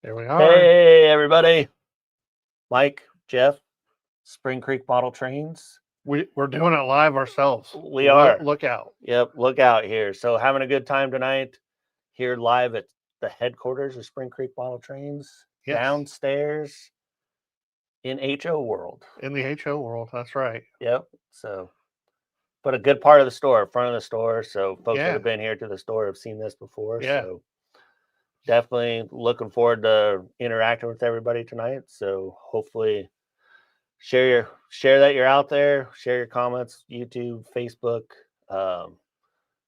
Here we are. Hey, everybody. Mike, Jeff, Spring Creek Model Trains. We're doing it live ourselves. We are. Look out. Yep, look out here. So having a good time tonight here live at the headquarters of Spring Creek Model Trains. Yes. Downstairs in HO World. In the HO world, that's right. Yep. So, but a good part of the store, front of the store. So folks that Yeah. have been here to the store have seen this before. Yeah. So definitely looking forward to interacting with everybody tonight. So hopefully share that you're out there, share your comments, YouTube, Facebook,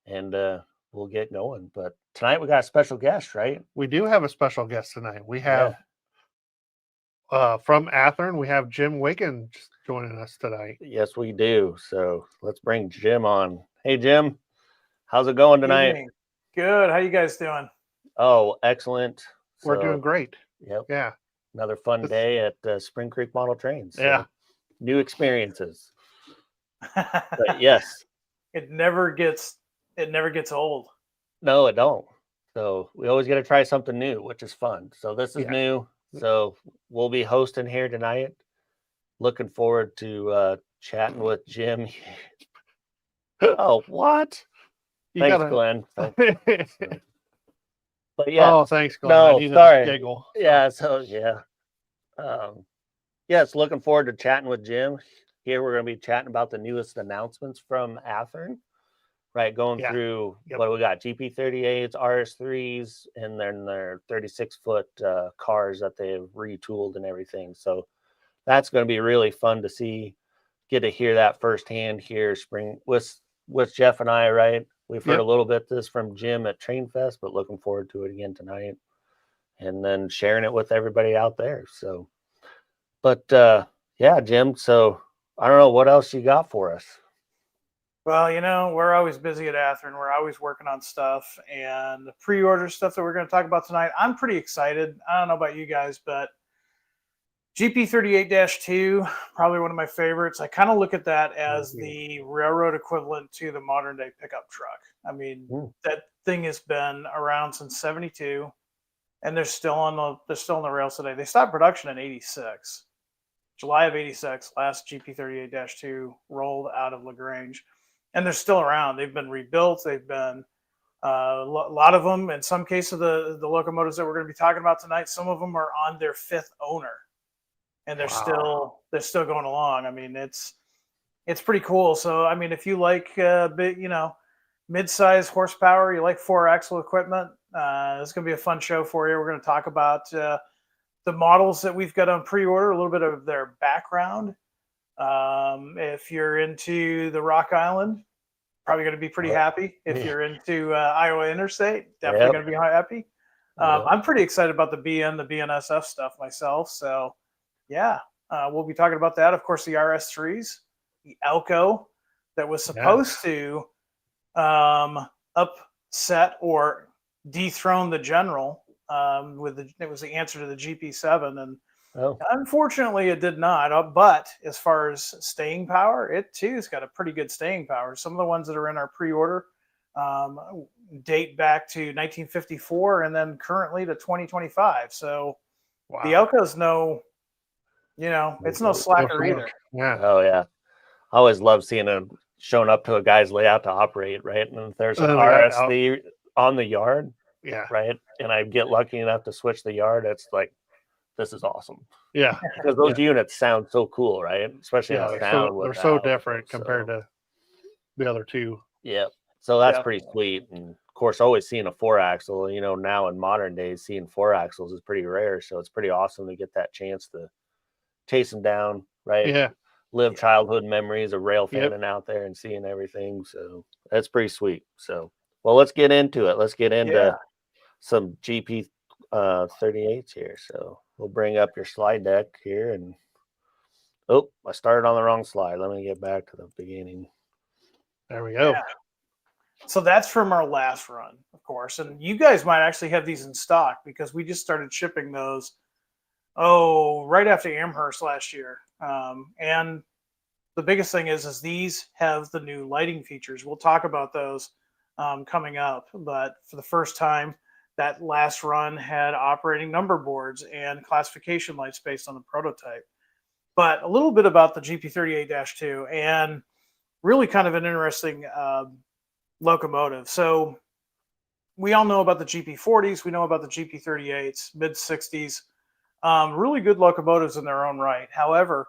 and we'll get going. But tonight we got a special guest, right? We do have a special guest tonight. We have from Athearn, we have Jim Wiggins joining us tonight. Yes, we do. So let's bring Jim on. Hey, Jim, how's it going tonight? Evening. Good. How you guys doing? Oh, excellent. We're doing great. Yep. Yeah. Another fun day at Spring Creek Model Trains. So yeah. New experiences. But yes. It never gets old. No, it don't. So we always got to try something new, which is fun. So this is new. So we'll be hosting here tonight. Looking forward to chatting with Jim. Oh, what? Thanks, Glenn. But yeah. Oh, thanks, Glenn. No, I needed sorry. a giggle. Yeah. So yeah. Yes, looking forward to chatting with Jim. Here we're going to be chatting about the newest announcements from Athearn. Right, going through what we got: GP38s, RS3s, and then their 36-foot cars that they've retooled and everything. So that's going to be really fun to see. Get to hear that firsthand here, spring with Jeff and I. Right, we've heard a little bit this from Jim at Train Fest, but looking forward to it again tonight, and then sharing it with everybody out there. So, but yeah, Jim. So I don't know what else you got for us. Well, we're always busy at Athearn. We're always working on stuff, and the pre-order stuff that we're going to talk about tonight, I'm pretty excited. I don't know about you guys, but GP38-2, probably one of my favorites. I kind of look at that as the railroad equivalent to the modern day pickup truck. I mean, that thing has been around since '72, and they're still on the rails today. They stopped production in '86. July of '86, last GP38-2 rolled out of LaGrange. And they're still around. They've been rebuilt. They've been a lot of them. In some cases, the locomotives that we're going to be talking about tonight, some of them are on their 5th owner, and they're still going along. I mean, it's pretty cool. So I mean, if you like mid-size horsepower, you like 4-axle equipment, it's going to be a fun show for you. We're going to talk about the models that we've got on pre-order, a little bit of their background. If you're into the Rock Island, probably going to be pretty happy. If you're into Iowa Interstate, definitely going to be happy. I'm pretty excited about the BNSF stuff myself. So yeah, we'll be talking about that. Of course, the RS3s, the Elko that was supposed to upset or dethrone the General. It was the answer to the GP7, and unfortunately it did not. But as far as staying power, it too has got a pretty good staying power. Some of the ones that are in our pre-order date back to 1954 and then currently to 2025. So the Elko's it's no slacker either. Yeah. Oh yeah. I always love seeing them showing up to a guy's layout to operate, right? And if there's an RSD on the yard, right? And I get lucky enough to switch the yard, it's like, this is awesome. Yeah. Because those units sound so cool, right? Especially in sound. They're so different compared to the other two. Yeah. So that's pretty sweet. And of course, always seeing a 4-axle, now in modern days, seeing 4-axles is pretty rare. So it's pretty awesome to get that chance to chase them down, right? Yeah. Live childhood memories of rail fanning out there and seeing everything. So that's pretty sweet. So, well, let's get into it. Let's get into some GP 38s here. So we'll bring up your slide deck here. And I started on the wrong slide. Let me get back to the beginning. There we go. Yeah. So that's from our last run, of course. And you guys might actually have these in stock because we just started shipping those, right after Amherst last year. And the biggest thing is these have the new lighting features. We'll talk about those coming up. But for the first time, That last run had operating number boards and classification lights based on the prototype. But a little bit about the GP38-2 and really kind of an interesting locomotive. So we all know about the GP40s. We know about the GP38s, mid 60s. Really good locomotives in their own right. However,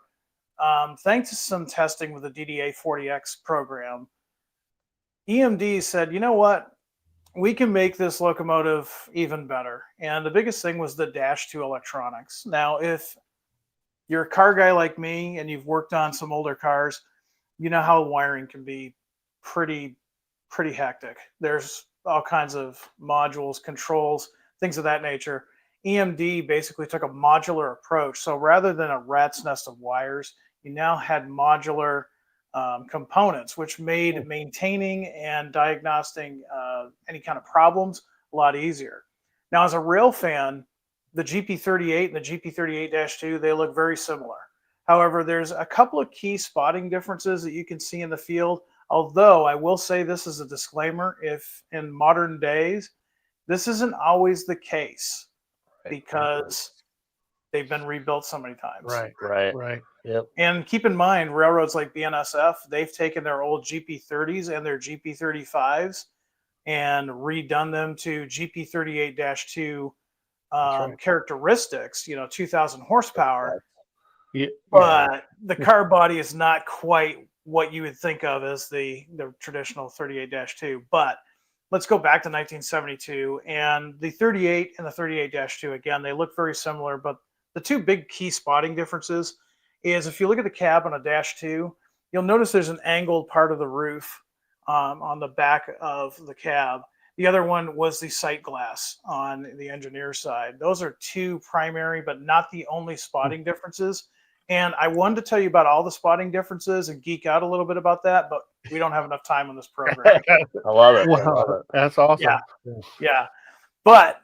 thanks to some testing with the DDA 40X program, EMD said, you know what? We can make this locomotive even better. And the biggest thing was the Dash 2 electronics. Now, if you're a car guy like me and you've worked on some older cars, you know how wiring can be pretty hectic. There's all kinds of modules, controls, things of that nature. EMD basically took a modular approach. So rather than a rat's nest of wires, you now had modular components, which made maintaining and diagnosing any kind of problems a lot easier. Now, as a rail fan, the GP38 and the GP38-2, they look very similar. However, there's a couple of key spotting differences that you can see in the field. Although I will say this is a disclaimer, if in modern days, this isn't always the case because they've been rebuilt so many times. Right. Yep. And keep in mind, railroads like BNSF, they've taken their old GP30s and their GP35s and redone them to GP38-2 characteristics, 2,000 horsepower. Yeah. But the car body is not quite what you would think of as the traditional 38-2. But let's go back to 1972. And the 38 and the 38-2, again, they look very similar. But the two big key spotting differences is if you look at the cab on a Dash 2, you'll notice there's an angled part of the roof on the back of the cab. The other one was the sight glass on the engineer side. Those are two primary, but not the only spotting differences. And I wanted to tell you about all the spotting differences and geek out a little bit about that, but we don't have enough time on this program. I love it. Wow, I love it. that's awesome. Yeah. But,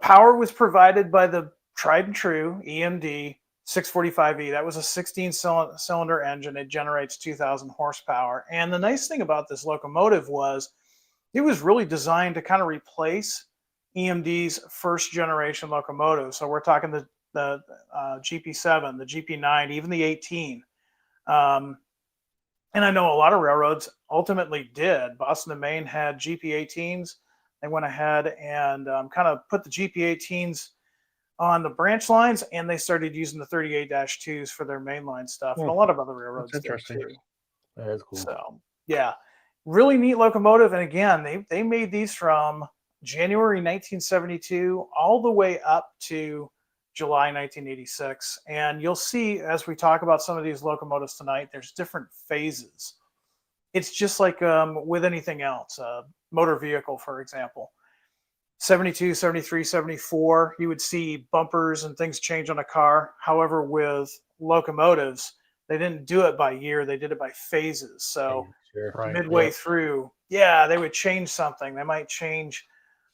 power was provided by the tried and true EMD 645E. That was a 16-cylinder engine. It generates 2,000 horsepower. And the nice thing about this locomotive was it was really designed to kind of replace EMD's first generation locomotive. So we're talking the GP7, the GP9, even the 18. And I know a lot of railroads ultimately did. Boston and Maine had GP18s. They went ahead and kind of put the GP18s on the branch lines, and they started using the 38-2s for their mainline stuff. And a lot of other railroads did too. That is cool. So, yeah, really neat locomotive. And again, they made these from January 1972 all the way up to July 1986. And you'll see as we talk about some of these locomotives tonight, there's different phases. It's just like with anything else, motor vehicle, for example. 72, 73, 74, you would see bumpers and things change on a car. However, with locomotives, they didn't do it by year, they did it by phases. So midway through, they would change something. They might change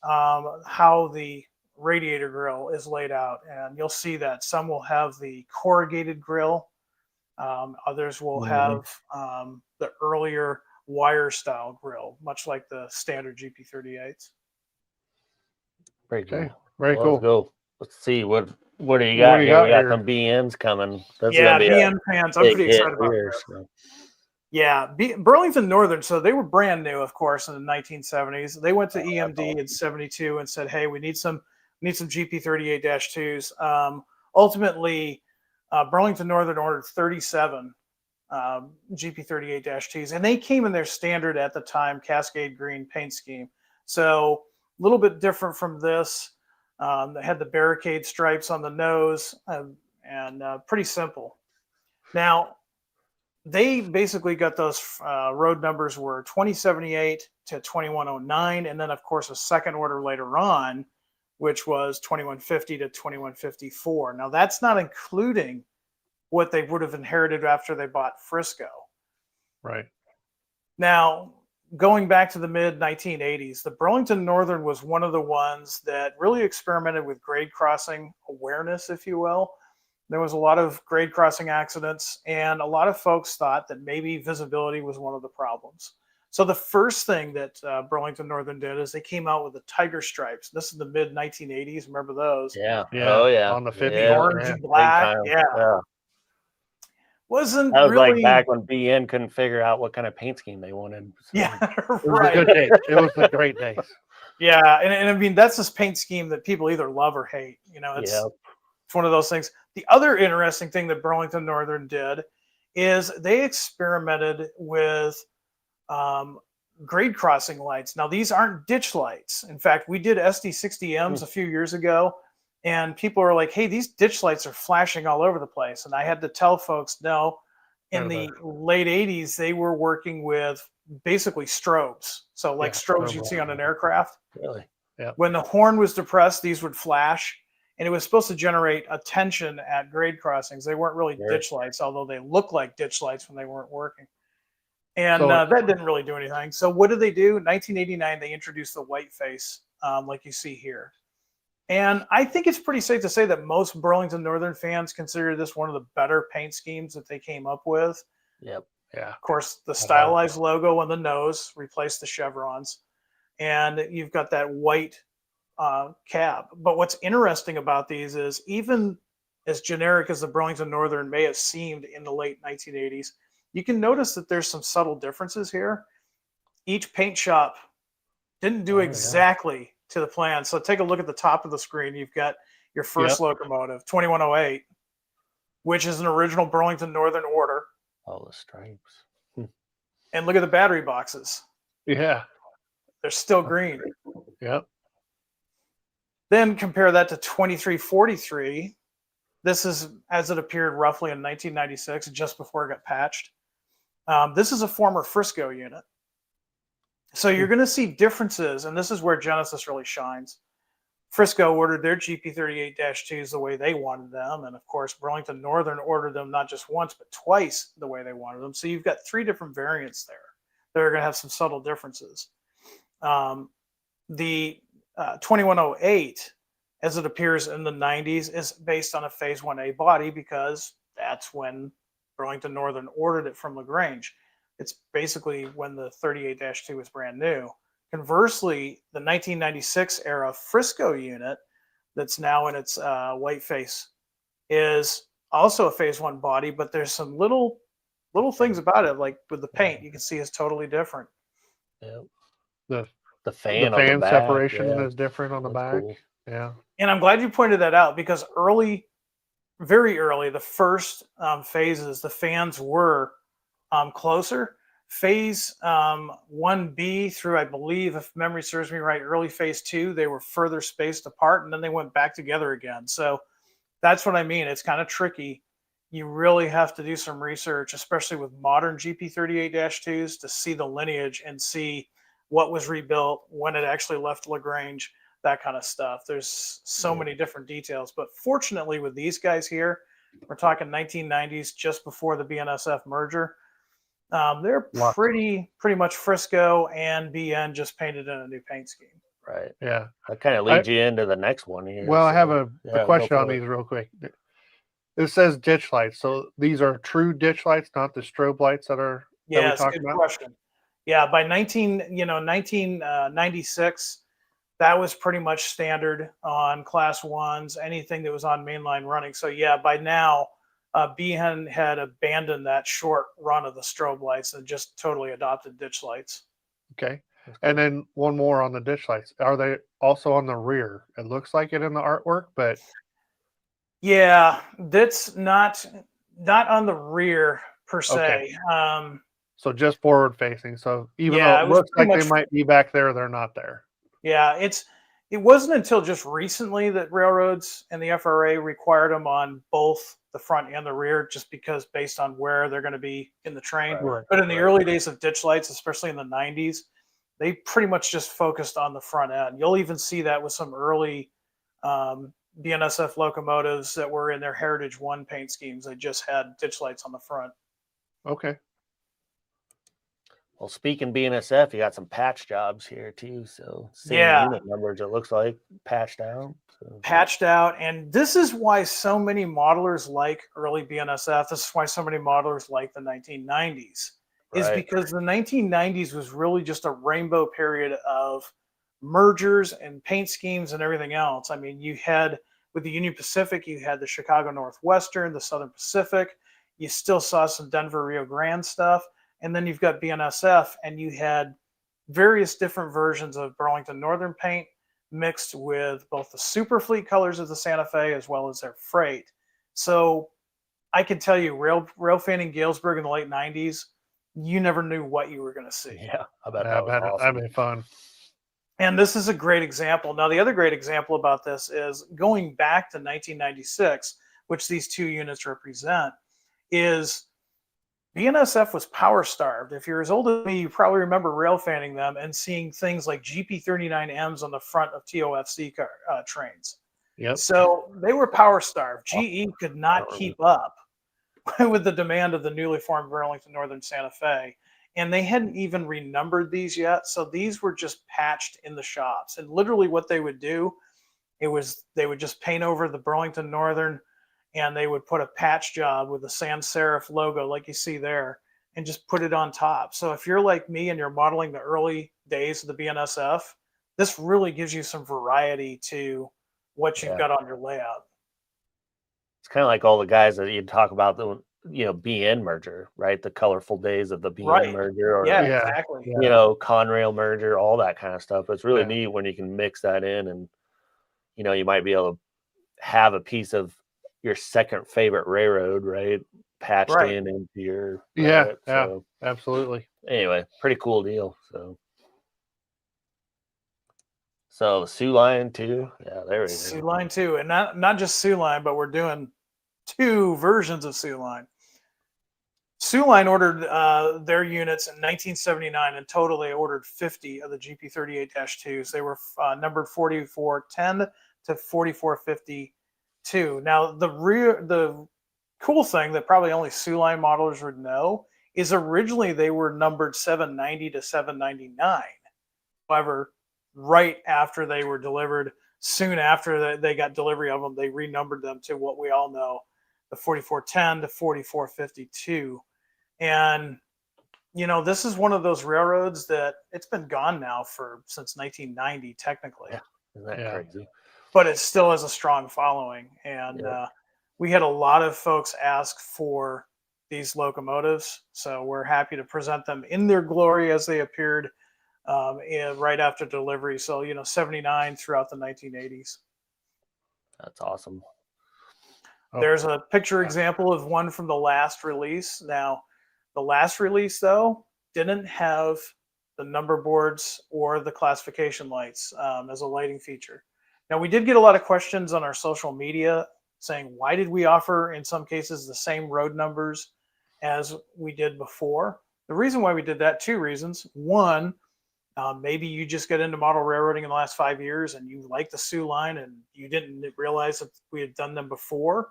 how the radiator grill is laid out. And you'll see that some will have the corrugated grill. Others will have the earlier wire style grill, much like the standard GP38s. Very cool. Okay. Very Well, cool. Let's go. Let's see what do you got here? We got some BMs coming. That's gonna be BM fans. I'm pretty excited about this. Yeah, Burlington Northern. So they were brand new, of course, in the 1970s. They went to EMD in 72 and said, "Hey, we need some GP38-2s." Ultimately, Burlington Northern ordered 37 GP38-2s, and they came in their standard at the time Cascade green paint scheme. So a little bit different from this. They had the barricade stripes on the nose and pretty simple. Now, they basically got those road numbers were 2078 to 2109. And then, of course, a second order later on, which was 2150 to 2154. Now, that's not including what they would have inherited after they bought Frisco. Right. Now, going back to the mid 1980s, the Burlington Northern was one of the ones that really experimented with grade crossing awareness, if you will. There was a lot of grade crossing accidents, and a lot of folks thought that maybe visibility was one of the problems. So the first thing that Burlington Northern did is they came out with the tiger stripes. This is the mid 1980s. Remember those? Yeah. Yeah. Oh yeah. On the 50s. The Yeah. orange Yeah. and black. time. Yeah. Yeah. Wasn't That was really like back when BN couldn't figure out what kind of paint scheme they wanted. So. Yeah, It was a right. good days. It was a great days. Yeah, and I mean that's this paint scheme that people either love or hate. You know, it's one of those things. The other interesting thing that Burlington Northern did is they experimented with grade crossing lights. Now these aren't ditch lights. In fact, we did SD60Ms a few years ago, and people are like, "Hey, these ditch lights are flashing all over the place." And I had to tell folks, no. In the late 80s, they were working with basically strobes. So like strobes you'd see on an aircraft. Really? Yeah. When the horn was depressed, these would flash, and it was supposed to generate attention at grade crossings. They weren't really ditch lights, although they looked like ditch lights when they weren't working. And that didn't really do anything. So what did they do? In 1989, they introduced the white face, like you see here. And I think it's pretty safe to say that most Burlington Northern fans consider this one of the better paint schemes that they came up with. Yep. Yeah. Of course, the stylized logo on the nose replaced the chevrons. And you've got that white cab. But what's interesting about these is even as generic as the Burlington Northern may have seemed in the late 1980s, you can notice that there's some subtle differences here. Each paint shop didn't do exactly to the plan. So take a look at the top of the screen. You've got your first locomotive, 2108, which is an original Burlington Northern order. All the stripes. And look at the battery boxes. Yeah. They're still green. Yep. Then compare that to 2343. This is as it appeared roughly in 1996, just before it got patched. This is a former Frisco unit. So you're going to see differences, and this is where Genesis really shines. Frisco ordered their GP38-2s the way they wanted them, and of course Burlington Northern ordered them not just once but twice the way they wanted them. So you've got three different variants there that are going to have some subtle differences. The 2108, as it appears in the 90s, is based on a Phase 1A body because that's when Burlington Northern ordered it from LaGrange. It's basically when the 38-2 was brand new. Conversely, the 1996 era Frisco unit that's now in its white face is also a Phase 1 body, but there's some little things about it, like with the paint, you can see is totally different. Yeah. The fan separation is different on the back. Cool. Yeah. And I'm glad you pointed that out because very early, the first phases, the fans were closer. Phase 1B through, I believe, if memory serves me right, early Phase 2, they were further spaced apart, and then they went back together again. So that's what I mean. It's kind of tricky. You really have to do some research, especially with modern GP38-2s, to see the lineage and see what was rebuilt, when it actually left LaGrange, that kind of stuff. There's so many different details. But fortunately, with these guys here, we're talking 1990s, just before the BNSF merger. They're pretty much Frisco, and BN just painted in a new paint scheme. Right. Yeah. That kind of leads you into the next one here. Well, I have a question on these real quick. It says ditch lights. So these are true ditch lights, not the strobe lights that are that's a good question. Yeah, by 1996, that was pretty much standard on Class 1s, anything that was on mainline running. So yeah, by now, BN had abandoned that short run of the strobe lights and just totally adopted ditch lights. Okay. And then one more on the ditch lights. Are they also on the rear? It looks like it in the artwork, but yeah, that's not on the rear per se. Okay. So just forward facing. So even though it looks like they might be back there, they're not there. Yeah, it wasn't until just recently that railroads and the FRA required them on both the front and the rear, just because based on where they're going to be in the train. Right. But in the early days of ditch lights, especially in the 90s, they pretty much just focused on the front end. You'll even see that with some early BNSF locomotives that were in their Heritage 1 paint schemes. They just had ditch lights on the front. Okay. Well, speaking BNSF, you got some patch jobs here too. So same unit numbers, it looks like patched out. Patched out, and this is why so many modelers like early BNSF. This is why so many modelers like the 1990s. is because the 1990s was really just a rainbow period of mergers and paint schemes and everything else. I mean, you had with the Union Pacific, you had the Chicago Northwestern, the Southern Pacific. You still saw some Denver Rio Grande stuff. And then you've got BNSF, and you had various different versions of Burlington Northern paint mixed with both the super fleet colors of the Santa Fe as well as their freight. So I can tell you, rail fanning Galesburg in the late 90s, you never knew what you were going to see. Yeah, I bet that was awesome. That'd be fun. And this is a great example. Now, the other great example about this is going back to 1996, which these two units represent, is BNSF was power starved. If you're as old as me, you probably remember rail fanning them and seeing things like GP39Ms on the front of TOFC trains. Yep. So they were power starved. GE could not keep up with the demand of the newly formed Burlington Northern Santa Fe. And they hadn't even renumbered these yet. So these were just patched in the shops. And literally what they would do, they would just paint over the Burlington Northern, and they would put a patch job with the sans serif logo like you see there and just put it on top. So if you're like me and you're modeling the early days of the BNSF, this really gives you some variety to what you've got on your layout. It's kind of like all the guys that you talk about, the BN merger, right? The colorful days of the BN merger, or exactly. Conrail merger, all that kind of stuff. It's really neat when you can mix that in, and you might be able to have a piece of your second favorite railroad, right, patched in into your so, absolutely. Anyway, pretty cool deal. So Sioux Line too. Yeah, there we go. Sioux Line too, and not just Sioux Line, but we're doing two versions of Sioux Line. Sioux Line ordered their units in 1979. In total, they ordered 50 of the GP38-2s. They were numbered 4410 to 4452. Now, the cool thing that probably only Sioux Line modelers would know is originally they were numbered 790 to 799. However, right after they were delivered, soon after they got delivery of them, they renumbered them to what we all know, the 4410 to 4452. And, this is one of those railroads that it's been gone now since 1990, technically. Yeah. Isn't that crazy? But it still has a strong following. And we had a lot of folks ask for these locomotives. So we're happy to present them in their glory as they appeared right after delivery. So, 79 throughout the 1980s. That's awesome. There's a picture example of one from the last release. Now, the last release, though, didn't have the number boards or the classification lights as a lighting feature. Now, we did get a lot of questions on our social media saying, why did we offer, in some cases, the same road numbers as we did before? The reason why we did that, two reasons. One, maybe you just got into model railroading in the last 5 years and you like the Sioux Line and you didn't realize that we had done them before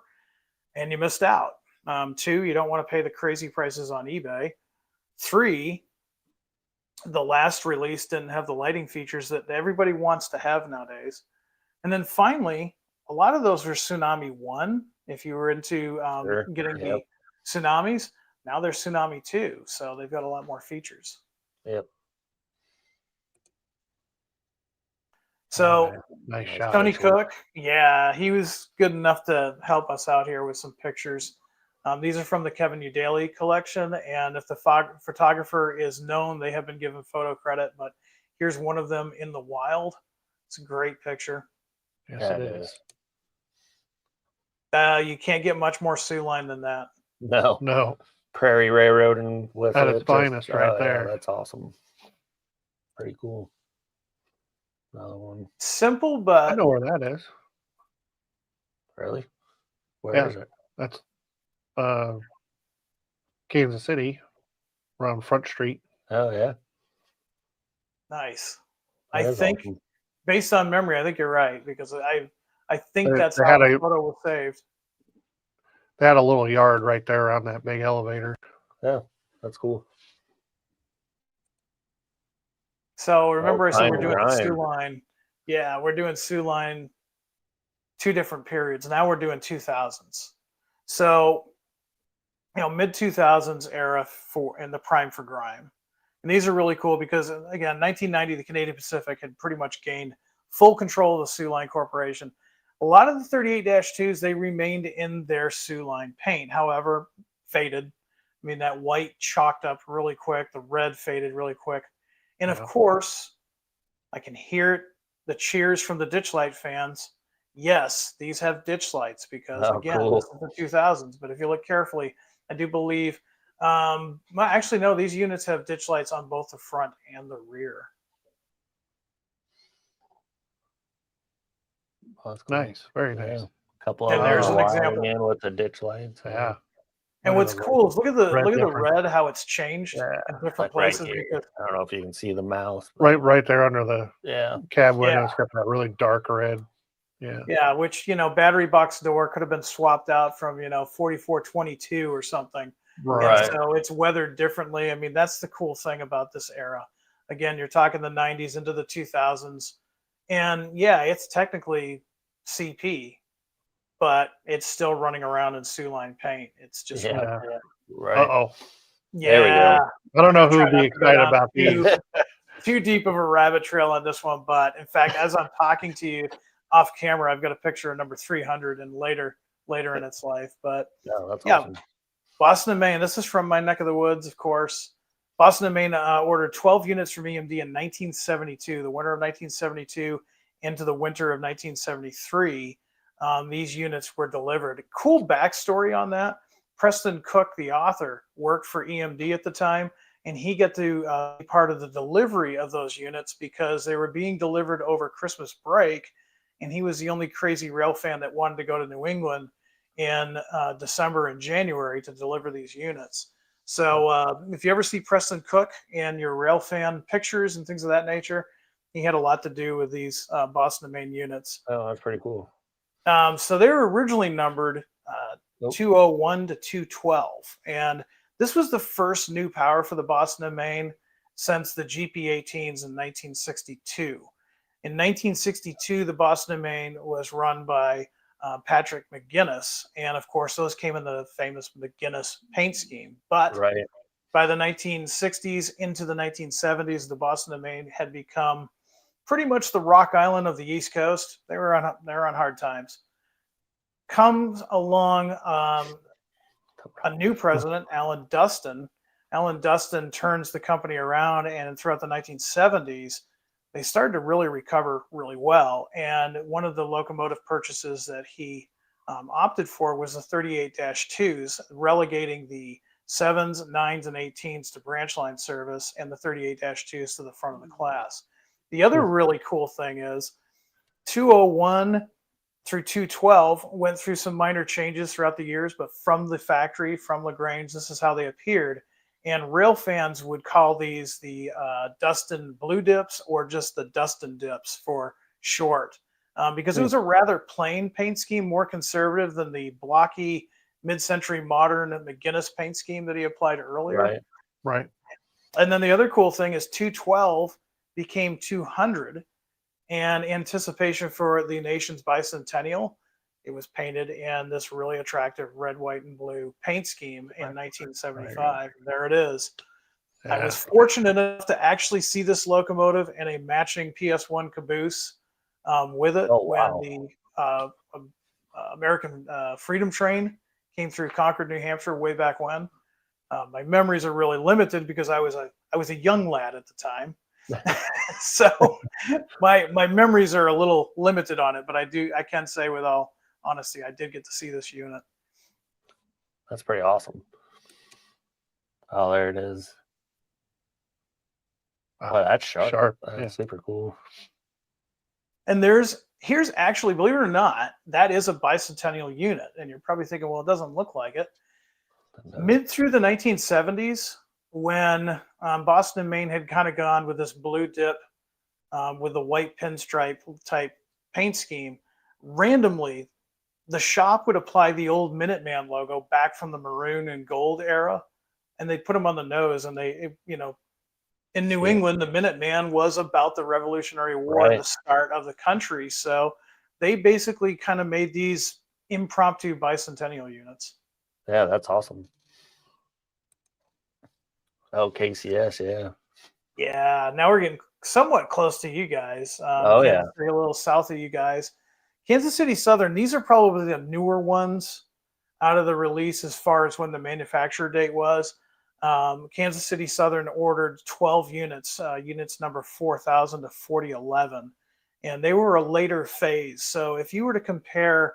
and you missed out. Two, you don't want to pay the crazy prices on eBay. Three, the last release didn't have the lighting features that everybody wants to have nowadays. And then finally, a lot of those were Tsunami 1. If you were into getting the Tsunamis, now they're Tsunami 2. So they've got a lot more features. Yep. So nice shot. Tony Cook, he was good enough to help us out here with some pictures. These are from the Kevin Udaley collection, and if the photographer is known, they have been given photo credit, but here's one of them in the wild. It's a great picture. Yes, it is. You can't get much more Sioux Line than that. No. Prairie railroading with at its finest right there. Yeah, that's awesome. Pretty cool. Another one. Simple, but I know where that is. Really? Where is it? That's Kansas City, around Front Street. Oh yeah. Nice. I think, awesome. Based on memory, I think you're right, because I think that's how the photo was saved. They had a little yard right there around that big elevator. Yeah, that's cool. So remember, I said we're doing the Sioux Line. Yeah, we're doing Sioux Line 2 different periods. Now we're doing 2000s. So mid 2000s era in the prime for grime. And these are really cool because, again, 1990, the Canadian Pacific had pretty much gained full control of the Sioux Line Corporation. A lot of the 38-2s, they remained in their Sioux Line paint, however, faded. I mean, that white chalked up really quick, the red faded really quick. And of course, I can hear the cheers from the ditchlight fans. Yes, these have ditch lights because, again, this is the 2000s. But if you look carefully, I do believe, actually, no, these units have ditch lights on both the front and the rear. Oh, that's cool. Nice, very nice. A couple And of there's them an wiring example. in with the ditch lights. Yeah. And what's cool is look at the difference. red, how it's changed in different like places. right here. Because, I don't know if you can see the mouse. Right there under the cab window. Yeah. It's got that really dark red. Yeah. Yeah, which, battery box door could have been swapped out from, 4422 or something. Right. And so it's weathered differently. I mean, that's the cool thing about this era. Again, you're talking the 90s into the 2000s. And yeah, it's technically CP, but it's still running around in Sioux Line paint. It's just right. Uh-oh. Yeah. There we go. I don't know who would be excited about these. Too deep of a rabbit trail on this one, but in fact, as I'm talking to you off camera, I've got a picture of number 300 and later in its life. But that's awesome. Boston and Maine. This is from my neck of the woods, of course. Boston and Maine ordered 12 units from EMD in 1972, the winter of 1972 into the winter of 1973. These units were delivered. Cool backstory on that. Preston Cook, the author, worked for EMD at the time, and he got to be part of the delivery of those units because they were being delivered over Christmas break, and he was the only crazy rail fan that wanted to go to New England in December and January to deliver these units. So if you ever see Preston Cook in your rail fan pictures and things of that nature, he had a lot to do with these Boston and Maine units. Oh, that's pretty cool. So they were originally numbered 201 to 212. And this was the first new power for the Boston and Maine since the GP18s in 1962. In 1962, the Boston and Maine was run by Patrick McGinnis. And of course, those came in the famous McGinnis paint scheme. But by the 1960s into the 1970s, the Boston and Maine had become pretty much the Rock Island of the East Coast. They were on hard times. Comes along a new president, Alan Dustin. Alan Dustin turns the company around, and throughout the 1970s, they started to really recover really well. And one of the locomotive purchases that he opted for was the 38-2s, relegating the 7s, 9s, and 18s to branch line service and the 38-2s to the front of the class. The other really cool thing is 201 through 212 went through some minor changes throughout the years, but from the factory, from LaGrange, this is how they appeared. And rail fans would call these the Dustin Blue Dips or just the Dustin Dips for short, because it was a rather plain paint scheme, more conservative than the blocky mid-century modern McGinnis paint scheme that he applied earlier. Right. And then the other cool thing is 212 became 200. And anticipation for the nation's bicentennial, it was painted in this really attractive red, white, and blue paint scheme in 1975. There it is. Yeah. I was fortunate enough to actually see this locomotive in a matching PS1 caboose with it when the American Freedom Train came through Concord, New Hampshire, way back when. My memories are really limited because I was a young lad at the time. So my memories are a little limited on it, but I can say with all honesty, I did get to see this unit. That's pretty awesome. Oh, there it is. Oh, that's sharp. That's super cool. And here's actually, believe it or not, that is a bicentennial unit. And you're probably thinking, well, it doesn't look like it. Mid through the 1970s, when Boston and Maine had kind of gone with this blue dip with the white pinstripe type paint scheme, randomly, the shop would apply the old Minuteman logo back from the maroon and gold era, and they'd put them on the nose. And in New England, the Minuteman was about the Revolutionary War, the start of the country. So they basically kind of made these impromptu bicentennial units. Yeah, that's awesome. Oh, KCS, yeah. Yeah, now we're getting somewhat close to you guys. Oh, yeah. Kansas City, a little south of you guys. Kansas City Southern, these are probably the newer ones out of the release as far as when the manufacturer date was. Kansas City Southern ordered 12 units, units number 4,000 to 4011, and they were a later phase. So if you were to compare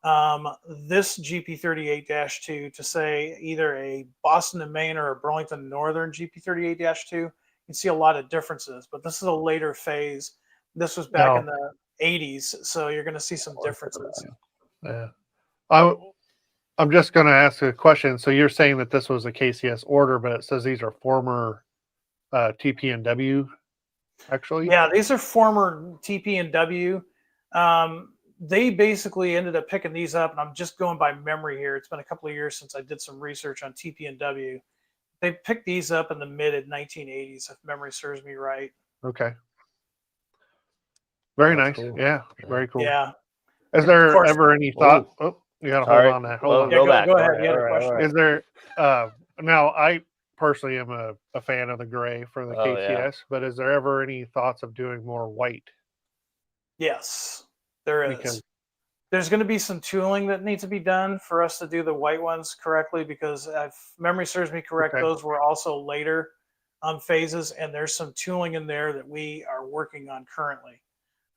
this GP38-2 to say either a Boston and Maine or a Burlington Northern GP38-2, you can see a lot of differences, but this is a later phase. This was back in the 80s, so you're going to see some differences. Yeah. I'm just going to ask a question. So you're saying that this was a KCS order, but it says these are former TP&W, actually? Yeah, these are former TP&W. They basically ended up picking these up, and I'm just going by memory here. It's been a couple of years since I did some research on TP&W. They picked these up in the mid-1980s, if memory serves me right. Okay. Very That's nice. cool. Yeah, very cool. Yeah. Is there ever any thought? Oh, you got to hold on that. Hold on. Yeah, go back. Go ahead. You had a question. Is there, now I personally am a fan of the gray for the KCS, but is there ever any thoughts of doing more white? Yes, there is. There's going to be some tooling that needs to be done for us to do the white ones correctly, because if memory serves me correct, those were also later phases, and there's some tooling in there that we are working on currently.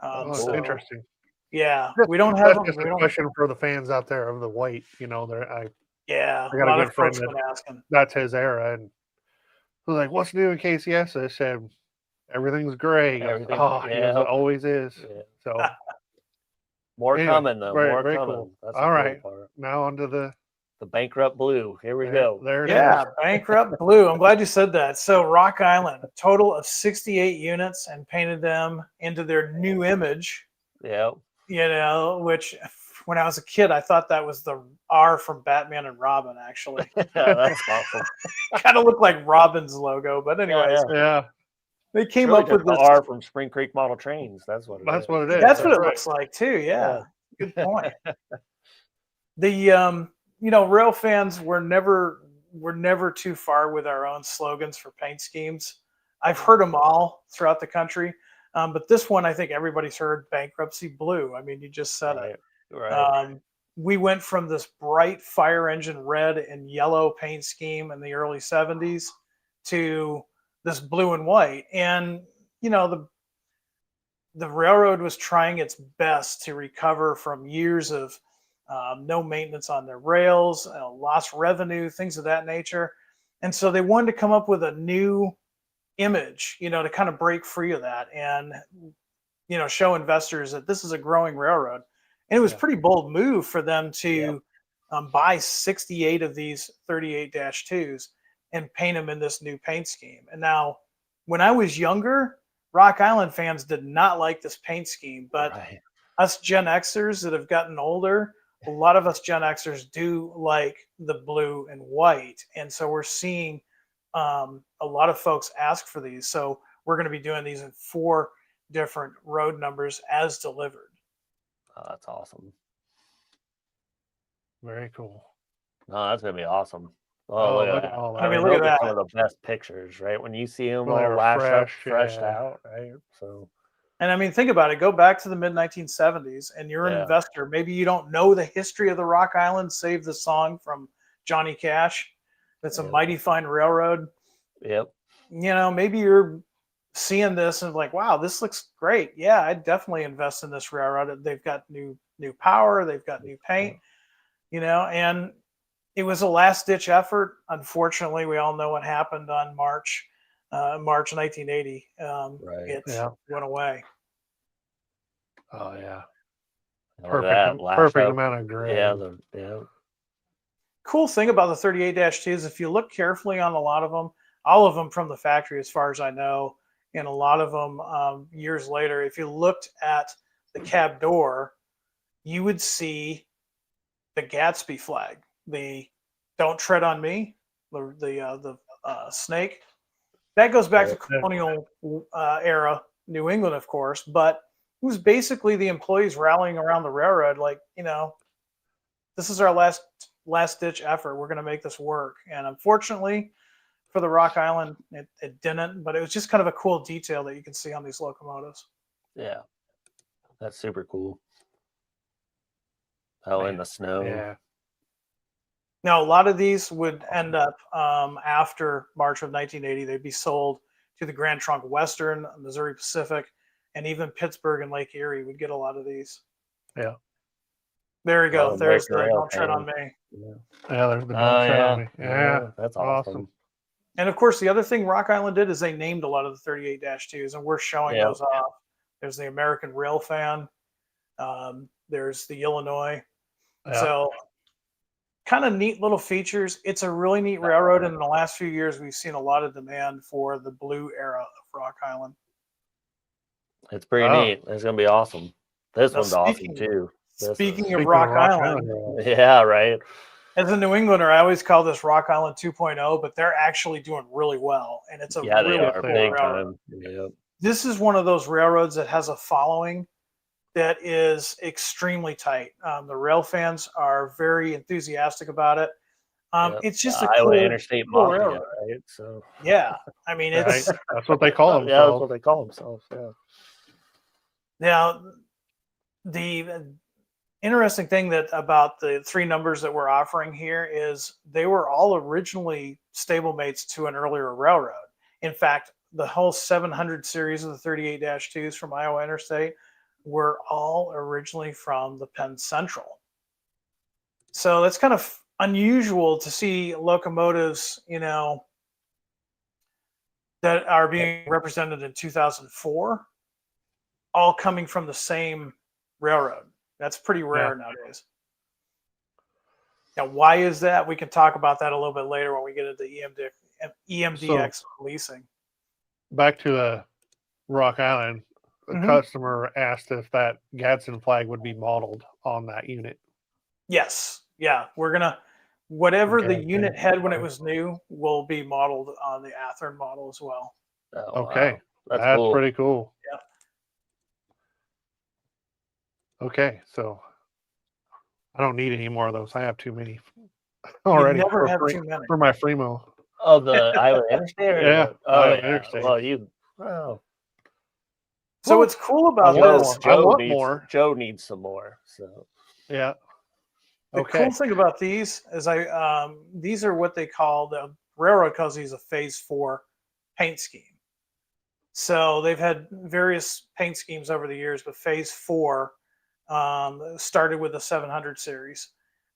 So interesting. Yeah, we don't have them. Just a question for the fans out there of the white. You know, I got a good friend that's his era, and was like, "What's new in KCS?" I said, "Everything's gray." Everything, it always is. Yeah. So more coming though. Very cool. That's all right. Part. Now onto the bankrupt blue. Here we go. There it is. Yeah, bankrupt blue. I'm glad you said that. So Rock Island, total of 68 units, and painted them into their new image. Yep. You know, which when I was a kid, I thought that was the R from Batman and Robin, actually. That's awesome. Kind of looked like Robin's logo, but anyways. Yeah. They came up with the this R from Spring Creek Model Trains. That's what it is. What it is. That's what it looks like too. Yeah. Good point. The rail fans were never too far with our own slogans for paint schemes. I've heard them all throughout the country. But this one, I think everybody's heard, Bankruptcy Blue. I mean, you just said it. Right. We went from this bright fire engine red and yellow paint scheme in the early 70s to this blue and white. And, the railroad was trying its best to recover from years of no maintenance on their rails, lost revenue, things of that nature. And so they wanted to come up with a new image, to kind of break free of that and, show investors that this is a growing railroad. And it was a pretty bold move for them to buy 68 of these 38-2s and paint them in this new paint scheme. And now, when I was younger, Rock Island fans did not like this paint scheme, but us Gen Xers that have gotten older, a lot of us Gen Xers do like the blue and white. And so we're seeing a lot of folks ask for these. So we're going to be doing these in 4 different road numbers as delivered. Oh, that's awesome. Very cool. No, that's going to be awesome. Oh, look at that. I mean, look at that. Some of the best pictures, right? When you see them all lashed up, freshed out, right? So, and I mean, think about it. Go back to the mid-1970s, and you're an investor. Maybe you don't know the history of the Rock Island, save the song from Johnny Cash. That's a mighty fine railroad. Yep. Maybe you're seeing this and like, wow, this looks great. Yeah, I'd definitely invest in this railroad. They've got new power. They've got new paint, and it was a last-ditch effort. Unfortunately, we all know what happened on March 1980. It went away. Oh, yeah. Perfect amount of gray. Yeah. Cool thing about the 38-2s, if you look carefully on a lot of them, all of them from the factory, as far as I know, and a lot of them years later, if you looked at the cab door, you would see the Gatsby flag, the "Don't Tread on Me," the snake. That goes back to colonial era New England, of course, but it was basically the employees rallying around the railroad, like, this is our last ditch effort. We're going to make this work. And unfortunately, for the Rock Island. It didn't, but it was just kind of a cool detail that you can see on these locomotives. Yeah, that's super cool. Oh, in the snow. Yeah. Now, a lot of these would end up after March of 1980. They'd be sold to the Grand Trunk Western, Missouri Pacific, and even Pittsburgh and Lake Erie would get a lot of these. Yeah. There you go. There's the Don't Tread on Me. Yeah, there's the Don't Tread on Me. Yeah, that's awesome. And of course, the other thing Rock Island did is they named a lot of the 38-2s, and we're showing those off. There's the American Railfan. There's the Illinois. Yeah. So kind of neat little features. It's a really neat railroad, and in the last few years, we've seen a lot of demand for the blue era of Rock Island. It's pretty neat. It's going to be awesome. This one's awesome, too. Speaking of Rock Island. Yeah, right. As a New Englander, I always call this Rock Island 2.0, but they're actually doing really well. And it's a really cool railroad. Yep. This is one of those railroads that has a following that is extremely tight. The rail fans are very enthusiastic about it. It's just a Iowa Interstate Mafia, railroad. Right? So yeah, I mean it's that's what they call themselves. Yeah, that's what they call themselves. Yeah. Now, the interesting thing about the three numbers that we're offering here is they were all originally stablemates to an earlier railroad. In fact, the whole 700 series of the 38-2s from Iowa Interstate were all originally from the Penn Central. So that's kind of unusual to see locomotives, that are being represented in 2004, all coming from the same railroad. That's pretty rare nowadays. Now, why is that? We can talk about that a little bit later when we get into EMDX leasing. Back to Rock Island, the customer asked if that Gadsden flag would be modeled on that unit. Yes. Yeah. We're going to, whatever the unit had when it was new will be modeled on the Athearn model as well. Oh, okay. Wow. That's cool. pretty cool. Yeah. Okay. So I don't need any more of those. I have too many already. You never have too many. For my Fremo. Oh, the Iowa Interstate? Yeah. Oh, Interstate. Well, So what's cool about this? Joe needs some more. So yeah. The cool thing about these is these are what they call, the railroad calls these a phase 4 paint scheme. So they've had various paint schemes over the years, but phase 4 started with the 700 series.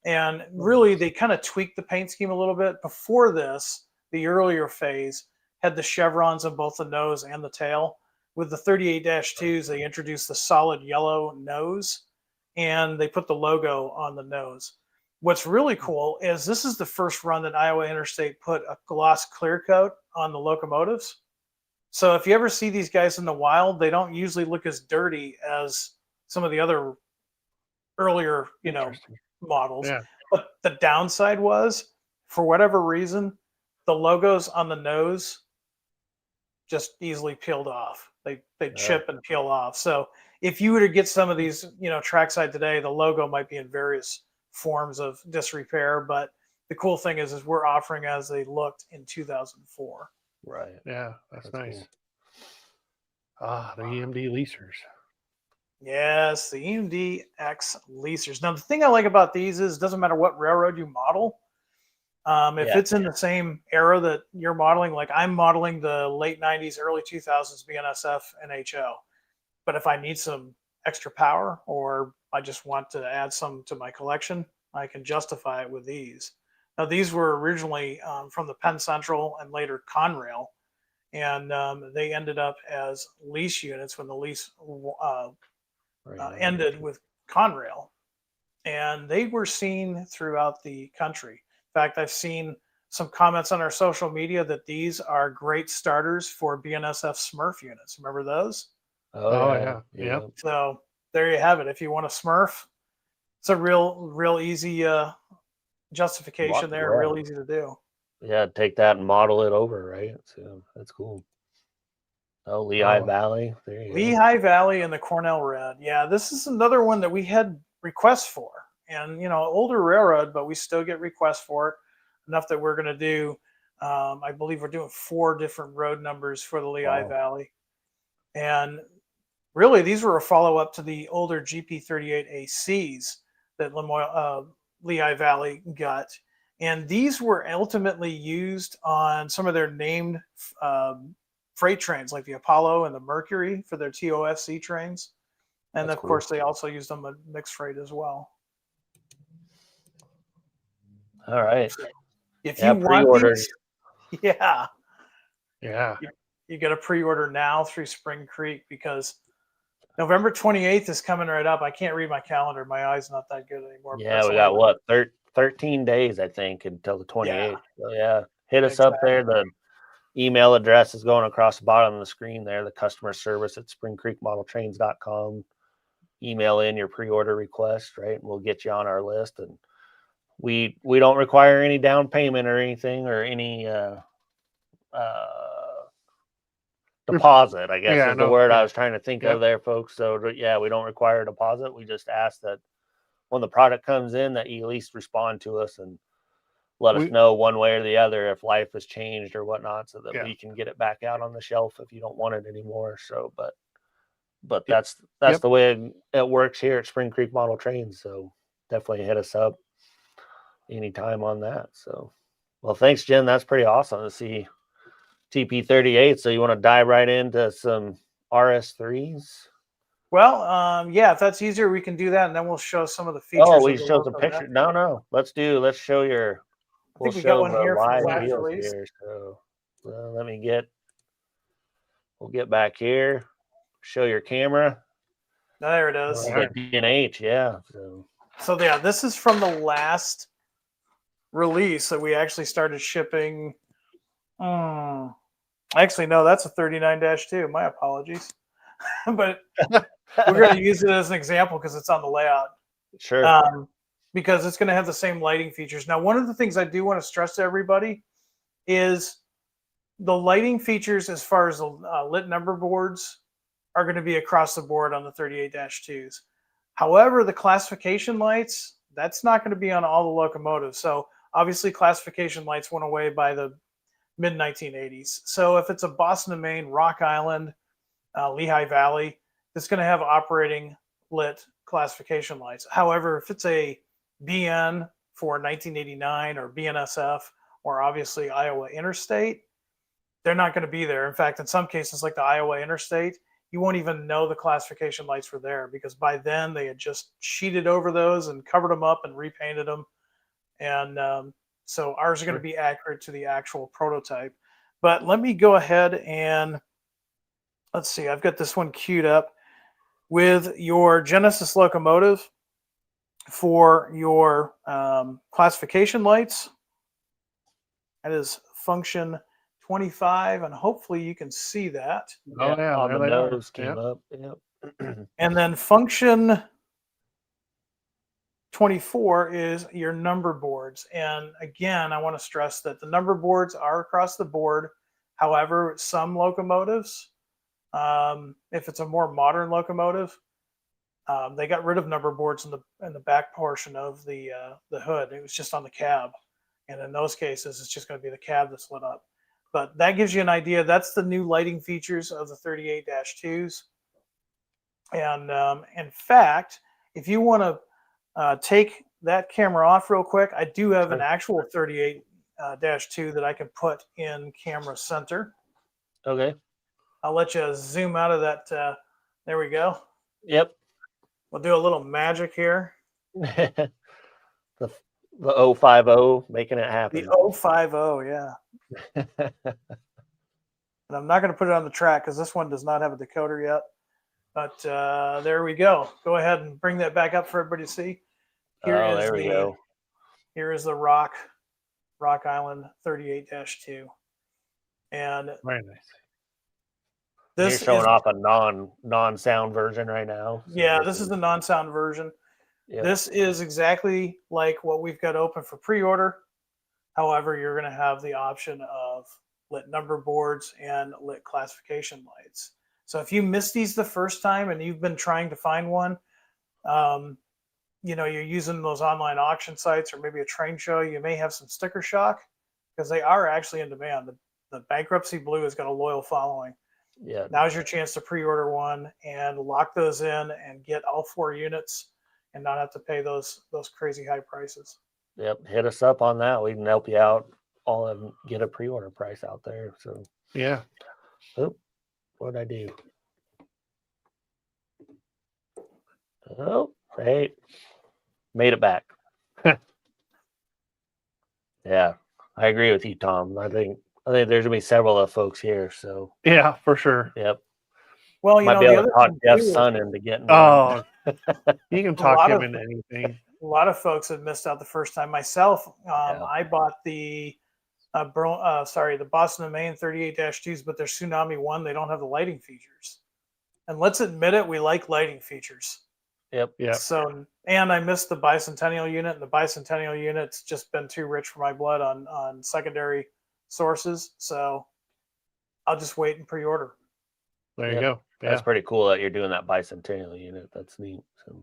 And really they kind of tweaked the paint scheme a little bit. Before this, the earlier phase had the chevrons on both the nose and the tail. With the 38-2s, they introduced the solid yellow nose, and they put the logo on the nose. What's really cool is this is the first run that Iowa Interstate put a gloss clear coat on the locomotives. So if you ever see these guys in the wild, they don't usually look as dirty as some of the other earlier, models. Yeah. But the downside was, for whatever reason, the logos on the nose just easily peeled off. They chip and peel off. So if you were to get some of these, trackside today, the logo might be in various forms of disrepair. But the cool thing is we're offering as they looked in 2004. Right. Yeah, that's nice. Cool. The EMD leasers. Yes, the EMDX leasers. Now, the thing I like about these is it doesn't matter what railroad you model. If it's in the same era that you're modeling, like I'm modeling the late 90s, early 2000s BNSF and HO. But if I need some extra power or I just want to add some to my collection, I can justify it with these. Now, these were originally from the Penn Central and later Conrail, and they ended up as lease units when the lease ended with Conrail. And they were seen throughout the country. In fact, I've seen some comments on our social media that these are great starters for BNSF Smurf units. Remember those? Oh yeah. So there you have it. If you want a Smurf, it's a real easy justification there. Yeah. Real easy to do. Yeah, take that and model it over, right? So that's cool. Oh, Lehigh Valley. There you Lehigh Valley and the Cornell Red. Yeah, this is another one that we had requests for. And, older railroad, but we still get requests for it enough that we're going to do I believe we're doing 4 different road numbers for the Lehigh Valley. And really, these were a follow-up to the older GP38 ACs that Lehigh Valley got. And these were ultimately used on some of their named freight trains, like the Apollo and the Mercury for their TOFC trains. And of course, they also used them on mixed freight as well. All right. If you want these, you got to pre-order now through Spring Creek, because November 28th is coming right up. I can't read my calendar. My eye's not that good anymore. Yeah, we got what, 13 days, I think, until the 28th. So hit us up there. The email address is going across the bottom of the screen there. The customer service at springcreekmodeltrains.com. Email in your pre-order request, right? And we'll get you on our list. And we don't require any down payment or anything, or any deposit, I guess is the word I was trying to think of there, folks. So we don't require a deposit. We just ask that when the product comes in, that you at least respond to us and let us know one way or the other if life has changed or whatnot, so that we can get it back out on the shelf if you don't want it anymore. So, but that's the way it works here at Spring Creek Model Trains. So definitely hit us up anytime on that. So, well, thanks, Jen. That's pretty awesome to see TP38. So you want to dive right into some RS3s? Well, if that's easier, we can do that, and then we'll show some of the features. Oh, we showed the picture. No. Let's show your. I think we got one here from Flash Release. So we'll get back here. Show your camera. There it is. D&H, So this is from the last release that we actually started shipping. Actually, no, that's a 39-2. My apologies. But we're going to use it as an example because it's on the layout. Sure. Because it's going to have the same lighting features. Now, one of the things I do want to stress to everybody is the lighting features as far as the lit number boards are going to be across the board on the 38-2s. However, the classification lights, that's not going to be on all the locomotives. So obviously classification lights went away by the mid-1980s. So if it's a Boston to Maine, Rock Island, Lehigh Valley, it's going to have operating lit classification lights. However, if it's a BN for 1989 or BNSF or obviously Iowa Interstate, they're not going to be there. In fact, in some cases like the Iowa Interstate, you won't even know the classification lights were there, because by then they had just sheeted over those and covered them up and repainted them. And so ours are going to be accurate to the actual prototype. But let me go ahead and let's see. I've got this one queued up with your Genesis locomotive for your classification lights. That is function 25, and hopefully you can see that. On the nose came up. Yep. And then function 24 is your number boards. And again, I want to stress that the number boards are across the board. However, some locomotives, if it's a more modern locomotive, they got rid of number boards in the back portion of the hood. It was just on the cab, and in those cases, it's just going to be the cab that's lit up. But that gives you an idea. That's the new lighting features of the 38-2s. And in fact, if you want to take that camera off real quick, I do have an actual 38-2 that I can put in camera center. Okay. I'll let you zoom out of that. There we go. Yep. We'll do a little magic here. the 050 making it happen. The 050, yeah. And I'm not going to put it on the track because this one does not have a decoder yet. But there we go. Go ahead and bring that back up for everybody to see. There we go. Here is the Rock Island 38-2. And very nice. You're showing off a non-sound version right now. So yeah, this is the non-sound version. Yep. This is exactly like what we've got open for pre-order. However, you're going to have the option of lit number boards and lit classification lights. So if you missed these the first time and you've been trying to find one, you're using those online auction sites or maybe a train show, you may have some sticker shock. because they are actually in demand. The bankruptcy blue has got a loyal following. Yeah. Now's your chance to pre-order one and lock those in and get all 4 units and not have to pay those crazy high prices. Yep. Hit us up on that. We can help you out all and get a pre-order price out there. So yeah. Oh, what'd I do? Oh, hey. Made it back. Yeah. I agree with you, Tom. I think there's gonna be several of folks here. So yeah, for sure. Yep. Well, Might be able to talk Jeff's son into getting one. You can talk him into anything. A lot of folks have missed out the first time. Myself, I bought the the Boston and Maine 38-2s, but they're Tsunami 1. They don't have the lighting features. And let's admit it, we like lighting features. Yep. Yeah. So, and I missed the Bicentennial unit, and the Bicentennial unit's just been too rich for my blood on secondary sources. So I'll just wait and pre-order. There you go. Yeah. That's pretty cool that you're doing that Bicentennial unit. That's neat. So,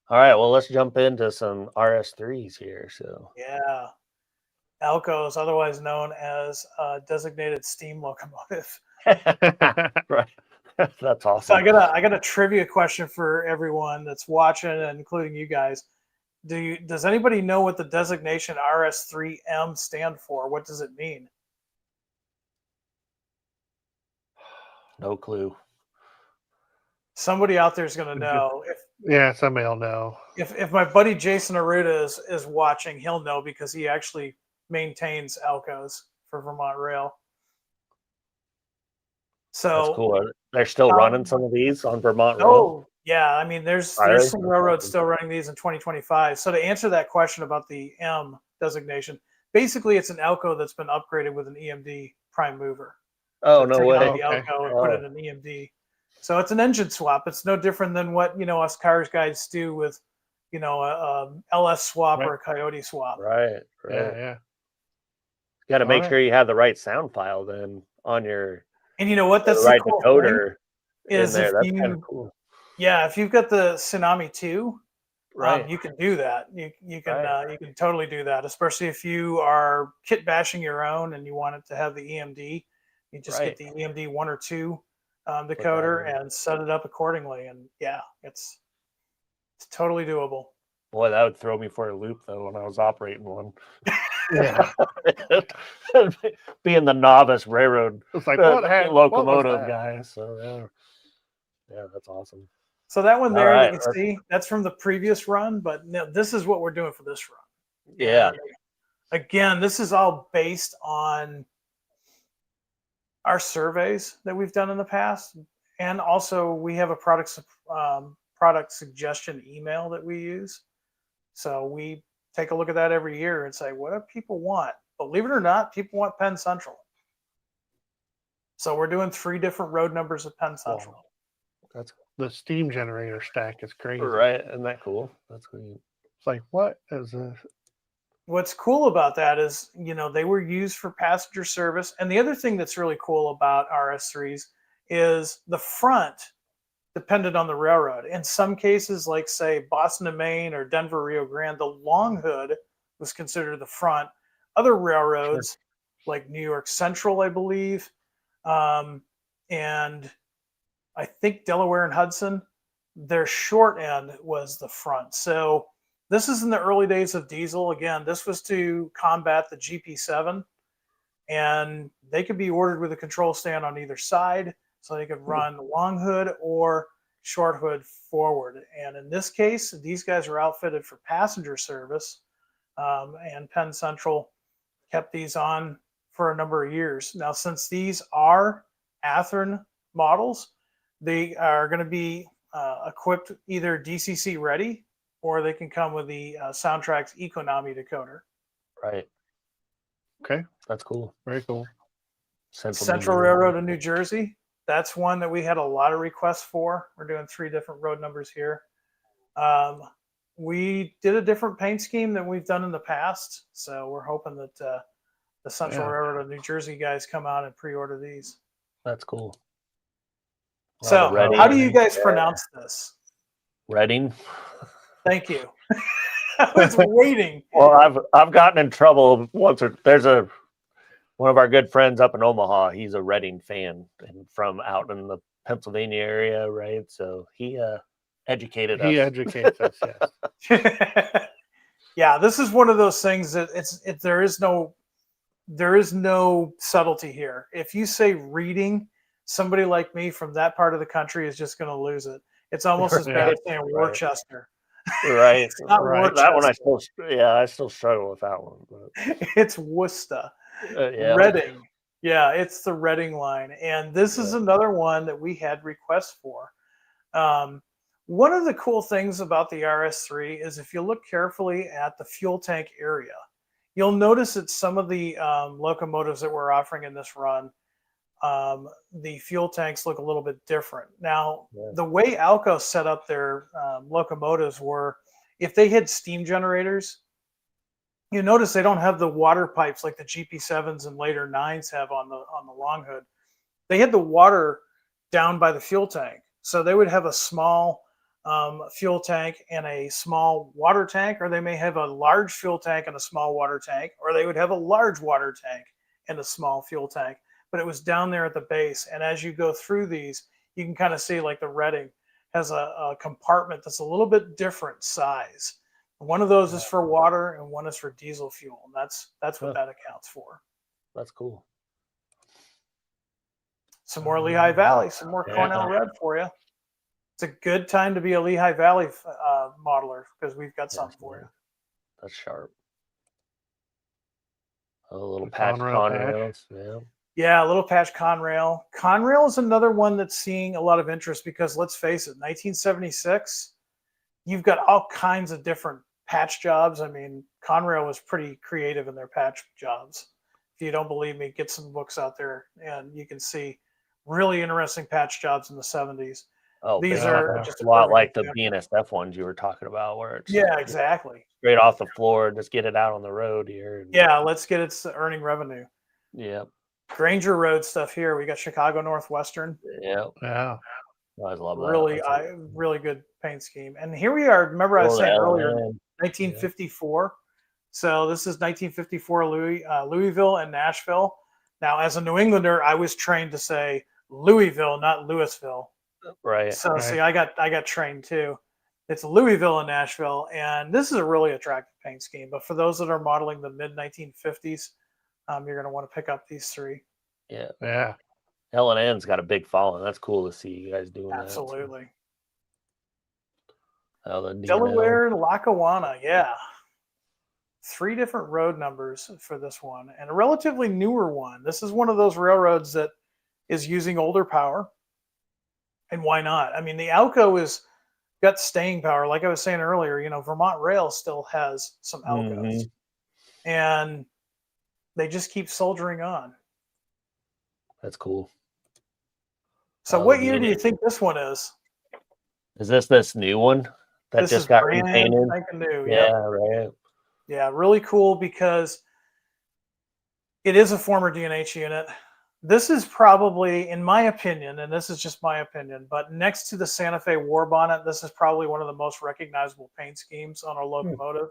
all right, well, let's jump into some RS3s here. So yeah, Elco's, otherwise known as designated steam locomotive. Right. That's awesome. So I got a trivia question for everyone that's watching, and including you guys. Does anybody know what the designation RS3M stand for? What does it mean? No clue. Somebody out there is going to know. Somebody will know. If my buddy Jason Aruda is watching, he'll know because he actually maintains Elco's for Vermont Rail. So that's cool. They're still running some of these on Vermont Rail. Oh, yeah. I mean, there's some railroads still running these in 2025. So to answer that question about the M designation, basically it's an Elco that's been upgraded with an EMD prime mover. Oh, no way. The Elco and put in an EMD. So it's an engine swap. It's no different than what, us cars guys do with, a LS swap or a Coyote swap. Right. Yeah. You got to make sure you have the right sound file then on your. And you know what? That's right the cool decoder thing is there. That's kind of cool. Yeah, if you've got the Tsunami 2, right, you can do that. You can totally do that, especially if you are kit bashing your own and you want it to have the EMD. You just get the EMD 1 or 2 decoder and set it up accordingly. And yeah, it's totally doable. Boy, that would throw me for a loop though when I was operating one. Yeah. Being the novice railroad locomotive what guy. So yeah, that's awesome. So that one there that you see, that's from the previous run, but this is what we're doing for this run. Yeah. Again, this is all based on our surveys that we've done in the past, and also we have a product suggestion email that we use. So we take a look at that every year and say, what do people want? Believe it or not, people want Penn Central. So we're doing 3 different road numbers of Penn Central. Wow. That's the steam generator stack is crazy. Right. Isn't that cool? That's cool. It's like, what is this? What's cool about that is, they were used for passenger service. And the other thing that's really cool about RS3s is the front depended on the railroad. In some cases, like say Boston and Maine or Denver, Rio Grande, the long hood was considered the front. Other railroads like New York Central, I believe, and I think Delaware and Hudson, their short end was the front. So this is in the early days of diesel. Again, this was to combat the GP7, and they could be ordered with a control stand on either side. So they could run long hood or short hood forward. And in this case, these guys are outfitted for passenger service, and Penn Central kept these on for a number of years. Now, since these are Athearn models, they are going to be equipped either DCC ready, or they can come with the Soundtrack's Economy decoder. Right. Okay. That's cool. Very cool. Central Railroad of New Jersey. That's one that we had a lot of requests for. We're doing 3 different road numbers here. We did a different paint scheme than we've done in the past. So we're hoping that the Central Railroad of New Jersey guys come out and pre-order these. That's cool. So how do you guys pronounce this? Reading. Thank you. I was waiting. Well, I've gotten in trouble once. One of our good friends up in Omaha. He's a Reading fan and from out in the Pennsylvania area, right? So he educated us. He educates us, yes. Yeah, this is one of those things that there is no subtlety here. If you say reading, somebody like me from that part of the country is just going to lose it. It's almost as bad as saying Worcester. Right. It's not right. That one I still struggle with that one. But. It's Worcester. Yeah. Reading. Yeah, it's the Reading line. And this is another one that we had requests for. One of the cool things about the RS3 is if you look carefully at the fuel tank area, you'll notice that some of the locomotives that we're offering in this run, the fuel tanks look a little bit different. Now, the way Alco set up their locomotives were, if they had steam generators, you notice they don't have the water pipes like the GP7s and later 9s have on the long hood. They had the water down by the fuel tank. So they would have a small fuel tank and a small water tank, or they may have a large fuel tank and a small water tank, or they would have a large water tank and a small fuel tank. But it was down there at the base. And as you go through these, you can kind of see like the Reading has a compartment that's a little bit different size. One of those is for water and one is for diesel fuel. And that's what that accounts for. That's cool. Some more Lehigh Valley, some more Cornell Red for you. It's a good time to be a Lehigh Valley modeler because we've got something for you. That's sharp. A little patch Conrails. Yeah, a little patch Conrail. Conrail is another one that's seeing a lot of interest because let's face it, 1976, you've got all kinds of different patch jobs. I mean, Conrail was pretty creative in their patch jobs. If you don't believe me, get some books out there and you can see really interesting patch jobs in the 70s. Oh, these are just a lot like the BNSF ones you were talking about, where it's exactly straight off the floor, just get it out on the road here. Yeah, let's get its earning revenue. Yeah. Granger Road stuff here. We got Chicago Northwestern. Yeah. Yeah. I love that. Really good paint scheme. And here we are. Remember I was saying earlier, 1954. So this is 1954 Louisville and Nashville. Now, as a New Englander, I was trained to say Louisville, not Louisville. Right. So see, I got trained too. It's Louisville and Nashville, and this is a really attractive paint scheme. But for those that are modeling the mid 1950s, you're going to want to pick up these three. Yeah. Yeah. L&N's got a big following. That's cool to see you guys doing Absolutely. that. Absolutely. Delaware and Lackawanna, yeah. 3 different road numbers for this one, and a relatively newer one. This is one of those railroads that is using older power. And why not? I mean, the Alco is got staying power. Like I was saying earlier, Vermont Rail still has some Alcos. And they just keep soldiering on. That's cool. So what year do you think this one is? Is this new one that this just got repainted? New, yeah, right. Yeah, really cool because it is a former D&H unit. This is probably, in my opinion, and this is just my opinion, but next to the Santa Fe war bonnet, this is probably one of the most recognizable paint schemes on a locomotive.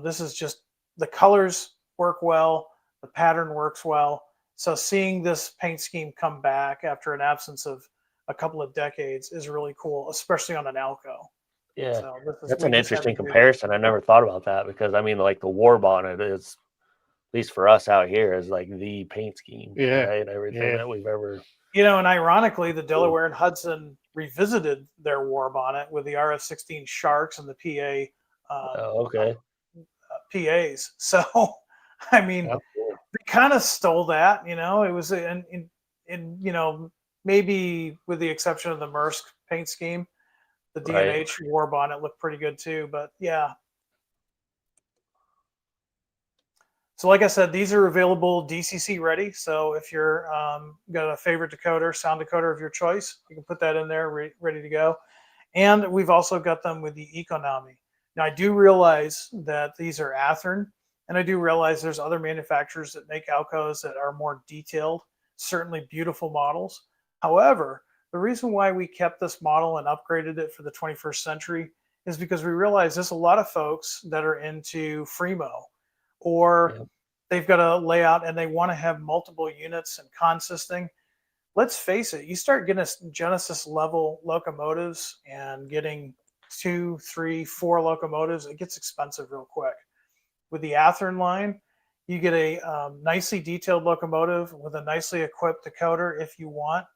This is just, the colors work well, the pattern works well. So seeing this paint scheme come back after an absence of a couple of decades is really cool, especially on an Alco. Yeah, so that's an interesting comparison. I never thought about that because, I mean, like the war bonnet is, at least for us out here, is like the paint scheme. Yeah. Right? Everything that we've ever. And ironically, the Delaware and Hudson revisited their war bonnet with the RF-16 Sharks and the PA. PAs. So, I mean, they kind of stole that. It was in maybe with the exception of the Maersk paint scheme, the D&H war bonnet looked pretty good too. But yeah. So like I said, these are available DCC ready. So if you're got a favorite decoder, sound decoder of your choice, you can put that in there ready to go. And we've also got them with the Economy. Now, I do realize that these are Athearn, and I do realize there's other manufacturers that make Alcos that are more detailed, certainly beautiful models. However, the reason why we kept this model and upgraded it for the 21st century is because we realize there's a lot of folks that are into Freemo, or they've got a layout and they want to have multiple units and consisting. Let's face it, you start getting Genesis level locomotives and getting 2, 3, 4 locomotives, it gets expensive real quick. With the Athearn line, you get a nicely detailed locomotive with a nicely equipped decoder if you want,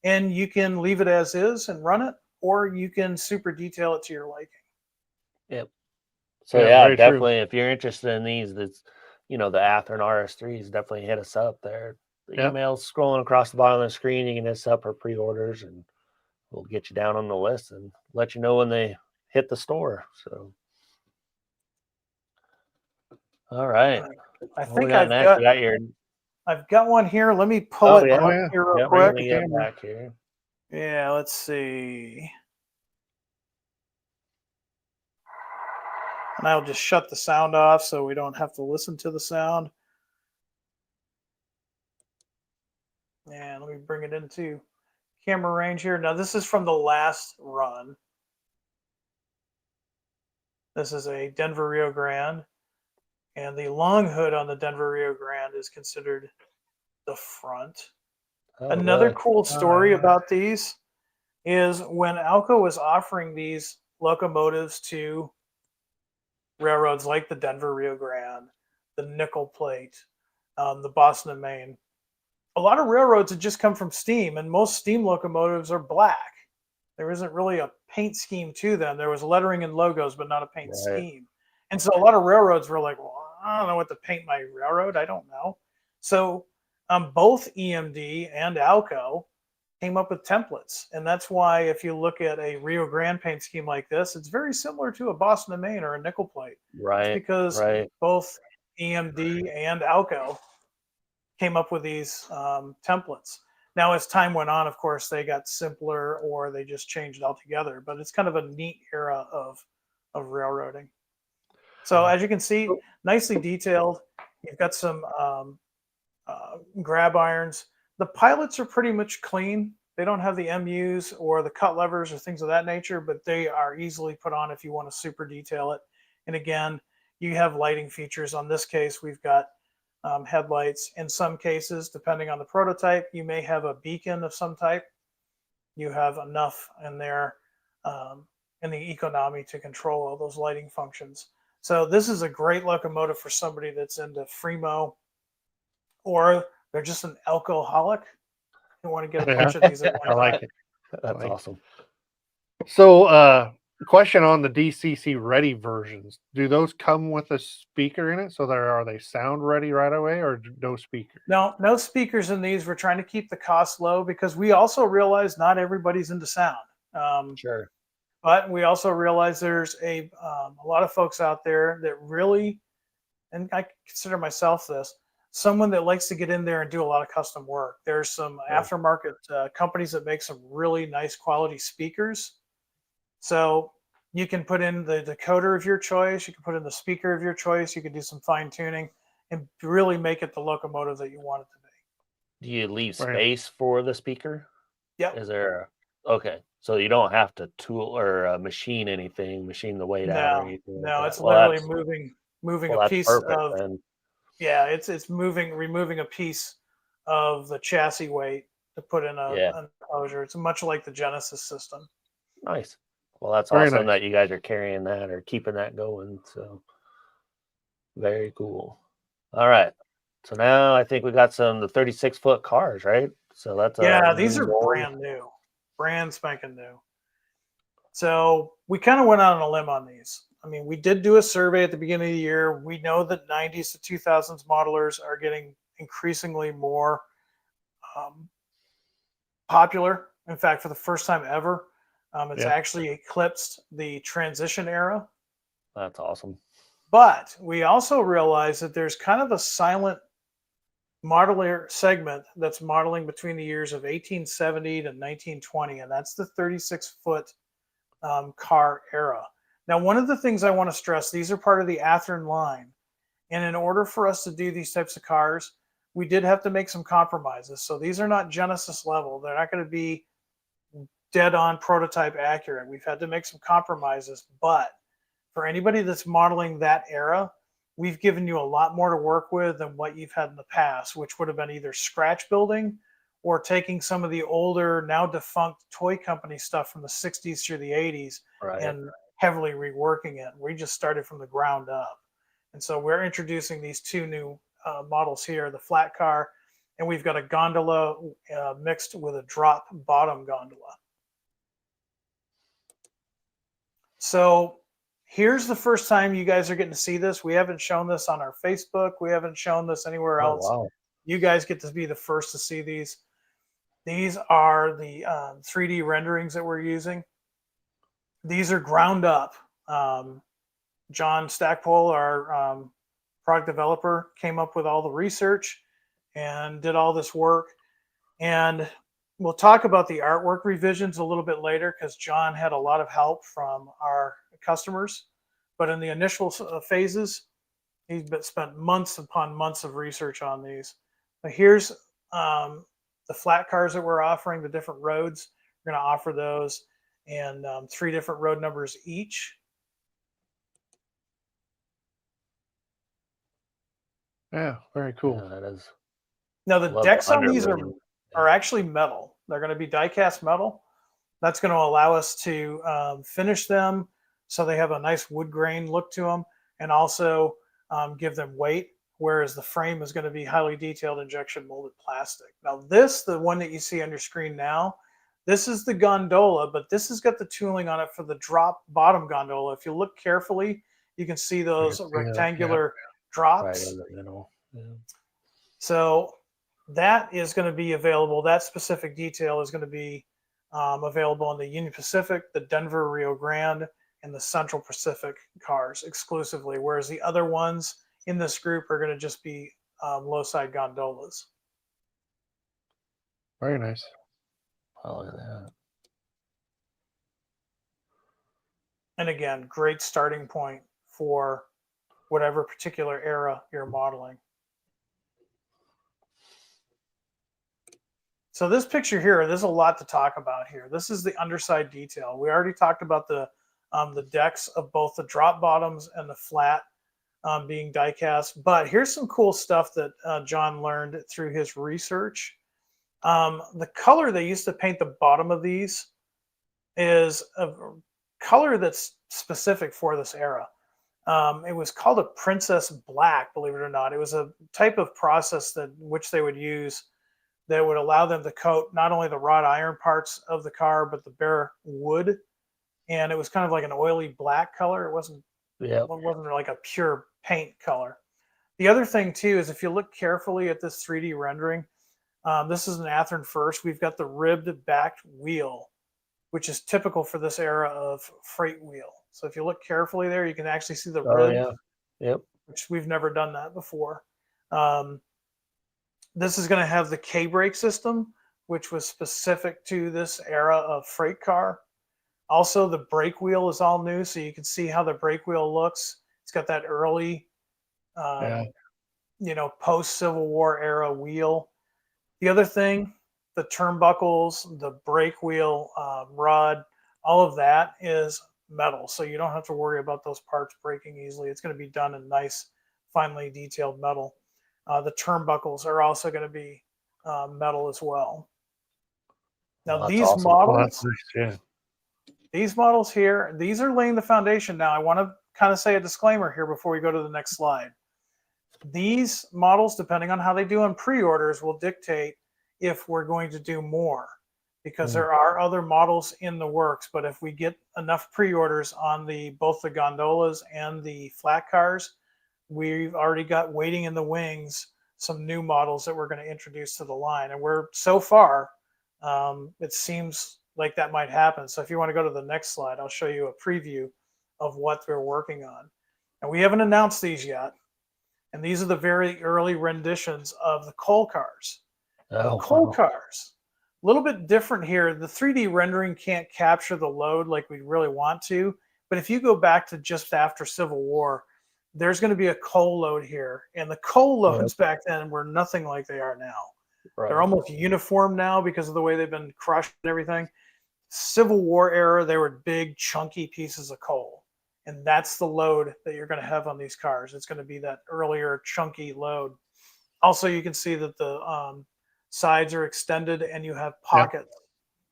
and you can leave it as is and run it, or you can super detail it to your liking. Yep. So definitely, if you're interested in these, that's the Athearn RS3s, definitely hit us up there. The email's scrolling across the bottom of the screen. You can hit us up for pre-orders, and we'll get you down on the list and let you know when they hit the store. So, all right. I think I've got one here. Let me pull it up here real quick. Back here. Yeah, let's see. And I'll just shut the sound off so we don't have to listen to the sound. And let me bring it into camera range here. Now, this is from the last run. This is a Denver Rio Grande. And the long hood on the Denver Rio Grande is considered the front. Another cool story about these is when Alco was offering these locomotives to railroads like the Denver Rio Grande, the Nickel Plate, the Boston and Maine. A lot of railroads had just come from steam, and most steam locomotives are black. There isn't really a paint scheme to them. There was lettering and logos, but not a paint scheme. And so a lot of railroads were like, well, I don't know what to paint my railroad. I don't know. So both EMD and Alco came up with templates. And that's why if you look at a Rio Grande paint scheme like this, it's very similar to a Boston and Maine or a Nickel Plate. Right. It's because both EMD and Alco came up with these templates. Now, as time went on, of course, they got simpler or they just changed altogether. But it's kind of a neat era of railroading. So as you can see, nicely detailed. You've got some grab irons. The pilots are pretty much clean. They don't have the MUs or the cut levers or things of that nature, but they are easily put on if you want to super detail it. And again, you have lighting features. On this case, we've got headlights. In some cases, depending on the prototype, you may have a beacon of some type. You have enough in there in the economy to control all those lighting functions. So this is a great locomotive for somebody that's into Freemo, or they're just an alcoholic and want to get a bunch of these at one time. I like it. That's awesome. So, question on the DCC ready versions. Do those come with a speaker in it? So are they sound ready right away, or no speakers? No speakers in these. We're trying to keep the cost low because we also realize not everybody's into sound. Sure. But we also realize there's a lot of folks out there that really, and I consider myself this, someone that likes to get in there and do a lot of custom work. There's some aftermarket companies that make some really nice quality speakers. So you can put in the decoder of your choice. You can put in the speaker of your choice. You can do some fine tuning and really make it the locomotive that you want it to be. Do you leave space for the speaker? Yep. Is there okay? So you don't have to tool or machine the weight out or anything. No, it's literally moving a piece of. Then. Yeah, it's removing a piece of the chassis weight to put in an enclosure. It's much like the Genesis system. Nice. Well, that's awesome that you guys are carrying that or keeping that going. So very cool. All right. So now I think we got the 36-foot cars, right? So that's these are brand spanking new. So we kind of went out on a limb on these. I mean, we did do a survey at the beginning of the year. We know that 90s to 2000s modelers are getting increasingly more popular. In fact, for the first time ever, it's actually eclipsed the transition era. That's awesome. But we also realize that there's kind of a silent modeler segment that's modeling between the years of 1870 to 1920, and that's the 36-foot car era. Now, one of the things I want to stress, these are part of the Athearn line. And in order for us to do these types of cars, we did have to make some compromises. So these are not Genesis level. They're not going to be dead on prototype accurate. We've had to make some compromises, but for anybody that's modeling that era, we've given you a lot more to work with than what you've had in the past, which would have been either scratch building or taking some of the older, now defunct toy company stuff from the 60s through the 80s and heavily reworking it. We just started from the ground up. And so we're introducing these two new models here, the flat car, and we've got a gondola mixed with a drop bottom gondola. So here's the first time you guys are getting to see this. We haven't shown this on our Facebook. We haven't shown this anywhere else. Wow. You guys get to be the first to see these. These are the 3D renderings that we're using. These are ground up. John Stackpole, our product developer, came up with all the research and did all this work. And we'll talk about the artwork revisions a little bit later because John had a lot of help from our customers. But in the initial phases, he spent months upon months of research on these. But here's the flat cars that we're offering, the different roads. We're going to offer those and 3 different road numbers each. Yeah, very cool. Yeah, that is. Now the decks on these are actually metal. They're going to be die-cast metal. That's going to allow us to finish them so they have a nice wood grain look to them, and also give them weight, whereas the frame is going to be highly detailed injection molded plastic. Now this, the one that you see on your screen now, this is the gondola, but this has got the tooling on it for the drop bottom gondola. If you look carefully, you can see those rectangular drops. Right in the middle. Yeah. So that is going to be available. That specific detail is going to be available on the Union Pacific, the Denver Rio Grande, and the Central Pacific cars exclusively, whereas the other ones in this group are going to just be low side gondolas. Very nice. Oh, look at that. And again, great starting point for whatever particular era you're modeling. So this picture here, there's a lot to talk about here. This is the underside detail. We already talked about the decks of both the drop bottoms and the flat being die cast. But here's some cool stuff that John learned through his research. The color they used to paint the bottom of these is a color that's specific for this era. It was called a Princess Black, believe it or not. It was a type of process which they would use that would allow them to coat not only the wrought iron parts of the car, but the bare wood. And it was kind of like an oily black color. It wasn't like a pure paint color. The other thing too is if you look carefully at this 3D rendering, this is an Athearn first. We've got the ribbed backed wheel, which is typical for this era of freight wheel. So if you look carefully there, you can actually see the rib, which we've never done that before. This is going to have the K-brake system, which was specific to this era of freight car. Also, the brake wheel is all new, so you can see how the brake wheel looks. It's got that early, post-Civil War era wheel. The other thing, the turnbuckles, the brake wheel rod, all of that is metal, so you don't have to worry about those parts breaking easily. It's going to be done in nice, finely detailed metal. The turnbuckles are also going to be metal as well. Now these models, these models here, these are laying the foundation. Now I want to kind of say a disclaimer here before we go to the next slide. These models, depending on how they do on pre-orders, will dictate if we're going to do more, because there are other models in the works. But if we get enough pre-orders on both the gondolas and the flat cars, we've already got waiting in the wings some new models that we're going to introduce to the line. And we're so far, it seems like that might happen. So if you want to go to the next slide, I'll show you a preview of what they're working on. And we haven't announced these yet. And these are the very early renditions of the coal cars. Coal cars, a little bit different here. The 3D rendering can't capture the load like we really want to. But if you go back to just after Civil War, there's going to be a coal load here. And the coal loads back then were nothing like they are now. Right. They're almost uniform now because of the way they've been crushed and everything. Civil War era, they were big, chunky pieces of coal. And that's the load that you're going to have on these cars. It's going to be that earlier, chunky load. Also, you can see that the sides are extended and you have pockets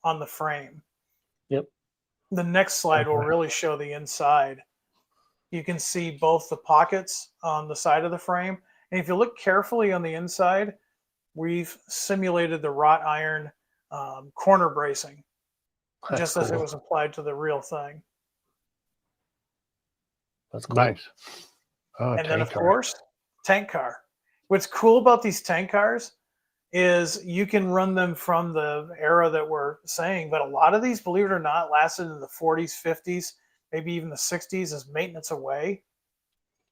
on the frame. Yep. The next slide will really show the inside. You can see both the pockets on the side of the frame. And if you look carefully on the inside, we've simulated the wrought iron corner bracing, just as it was applied to the real thing. That's cool. Nice. Oh, and then, of course, tank car. What's cool about these tank cars is you can run them from the era that we're saying, but a lot of these, believe it or not, lasted in the 40s, 50s, maybe even the 60s as maintenance away.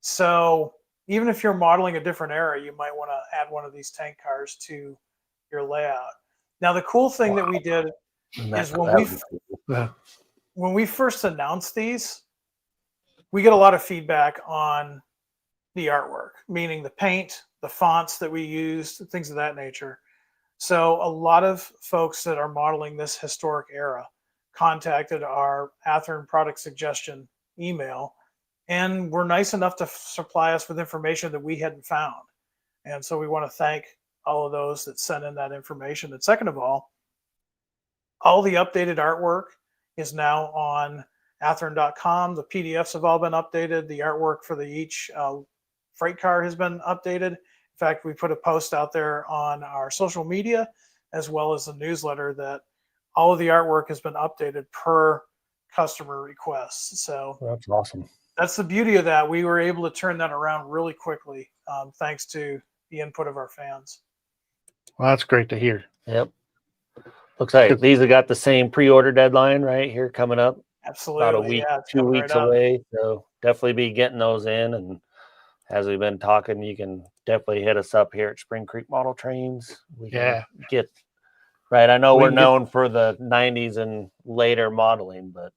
So even if you're modeling a different era, you might want to add one of these tank cars to your layout. Now, the cool thing that we did is when we first announced these, we get a lot of feedback on the artwork, meaning the paint, the fonts that we used, things of that nature. So a lot of folks that are modeling this historic era contacted our Athearn product suggestion email and were nice enough to supply us with information that we hadn't found. And so we want to thank all of those that sent in that information. And second of all the updated artwork is now on Athearn.com. The PDFs have all been updated. The artwork for each freight car has been updated. In fact, we put a post out there on our social media as well as the newsletter that all of the artwork has been updated per customer requests. So that's awesome. That's the beauty of that. We were able to turn that around really quickly thanks to the input of our fans. Well, that's great to hear. Yep. Looks like these have got the same pre-order deadline right here coming up. Absolutely. About a week, 2 weeks away. So definitely be getting those in. And as we've been talking, you can definitely hit us up here at Spring Creek Model Trains. We can get right. I know we're known for the 90s and later modeling, but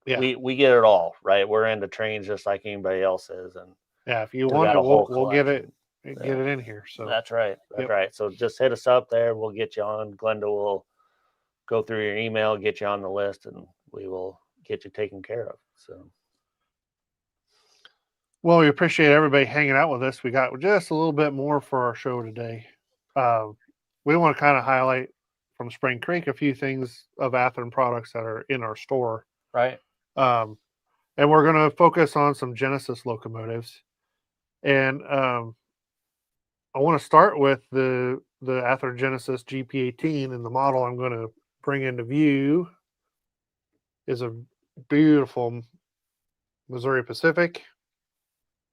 we get it all, right? We're into trains just like anybody else is. And if you want it, we'll get it. Get it in here. So that's right. That's right. So just hit us up there. We'll get you on. Glenda will go through your email, get you on the list, and we will get you taken care of. So, well, we appreciate everybody hanging out with us. We got just a little bit more for our show today. We want to kind of highlight from Spring Creek a few things of Athearn products that are in our store. Right. And we're going to focus on some Genesis locomotives. And I want to start with the Athearn Genesis GP18, and the model I'm going to bring into view is a beautiful Missouri Pacific.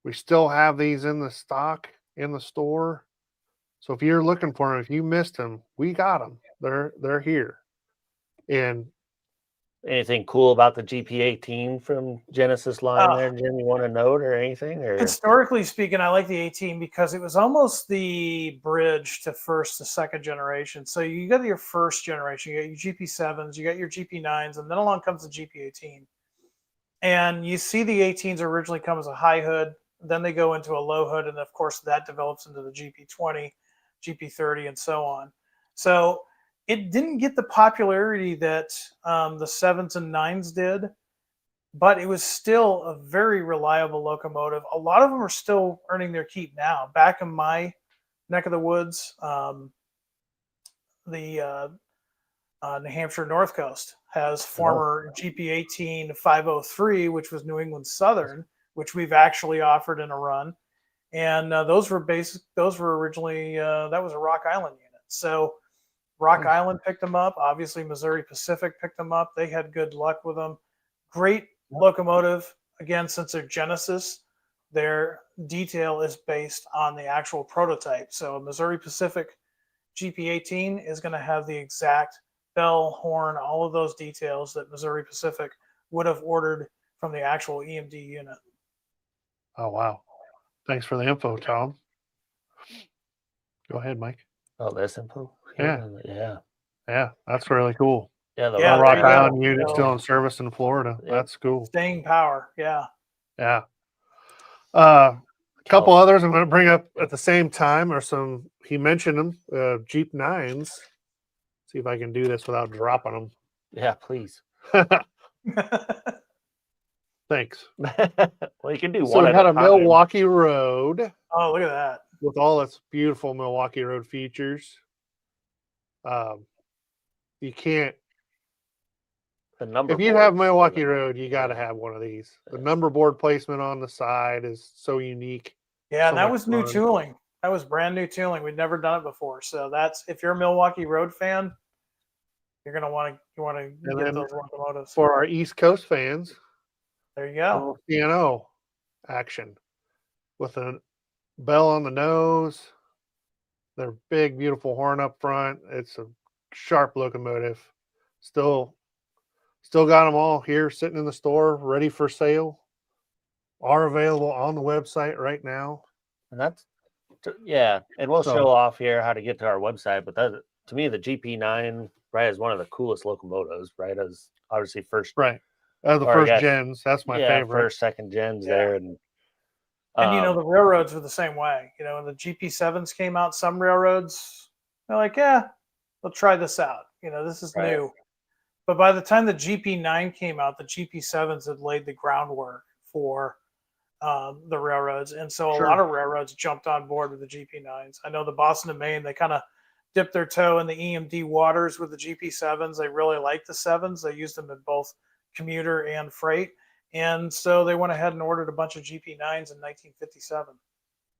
We still have these in the stock in the store. So if you're looking for them, if you missed them, we got them. They're here. And anything cool about the GP18 from Genesis line there, Jim? You want to note or anything? Or historically speaking, I like the 18 because it was almost the bridge to first to second generation. So you got your first generation, you got your GP7s, you got your GP9s, and then along comes the GP18. And you see the 18s originally come as a high hood, then they go into a low hood, and of course that develops into the GP20, GP30, and so on. So it didn't get the popularity that the 7s and 9s did, but it was still a very reliable locomotive. A lot of them are still earning their keep now. Back in my neck of the woods, the New Hampshire North Coast has former GP18 503, which was New England Southern, which we've actually offered in a run. And those were originally, that was a Rock Island unit. So Rock Island picked them up. Obviously, Missouri Pacific picked them up. They had good luck with them. Great locomotive. Again, since they're Genesis, their detail is based on the actual prototype. So a Missouri Pacific GP18 is going to have the exact bell, horn, all of those details that Missouri Pacific would have ordered from the actual EMD unit. Oh, wow. Thanks for the info, Tom. Go ahead, Mike. Oh, this info? Yeah, that's really cool. Yeah, the Rock Island unit still in service in Florida. Yep. That's cool. Staying power, yeah. A couple others I'm going to bring up at the same time are some, he mentioned them, Jeep 9s. See if I can do this without dropping them. Yeah, please. Thanks. Well, you can do So one we at had a a time. Milwaukee Road Oh, look at that. with all its beautiful Milwaukee Road features. You can't. The number If you have boards, Milwaukee Road, you got to have one of these. The number board placement on the side is so unique. Yeah, So and that much was new fun. tooling. That was brand new tooling. We'd never done it before. So that's, if you're a Milwaukee Road fan, you're gonna want to And get then those locomotives. for our East Coast fans, There you go. CNO action with a bell on the nose, their big, beautiful horn up front. It's a sharp locomotive. Still got them all here sitting in the store, ready for sale. Are available on the website right now. And that's yeah, and we'll show off here how to get to our website. But that, to me, the GP9, right, is one of the coolest locomotives, right? As obviously first, right, the first gens. That's my favorite. First, second gens there, and you know, the railroads were the same way. You know, when the GP7s came out, some railroads they're like, yeah, we'll try this out. You know, this is new. But by the time the GP9 came out, the GP7s had laid the groundwork for the railroads, and so a lot of railroads jumped on board with the GP9s. I know the Boston and Maine, they kind of dipped their toe in the EMD waters with the GP7s. They really liked the 7s. They used them in both commuter and freight, and so they went ahead and ordered a bunch of GP9s in 1957.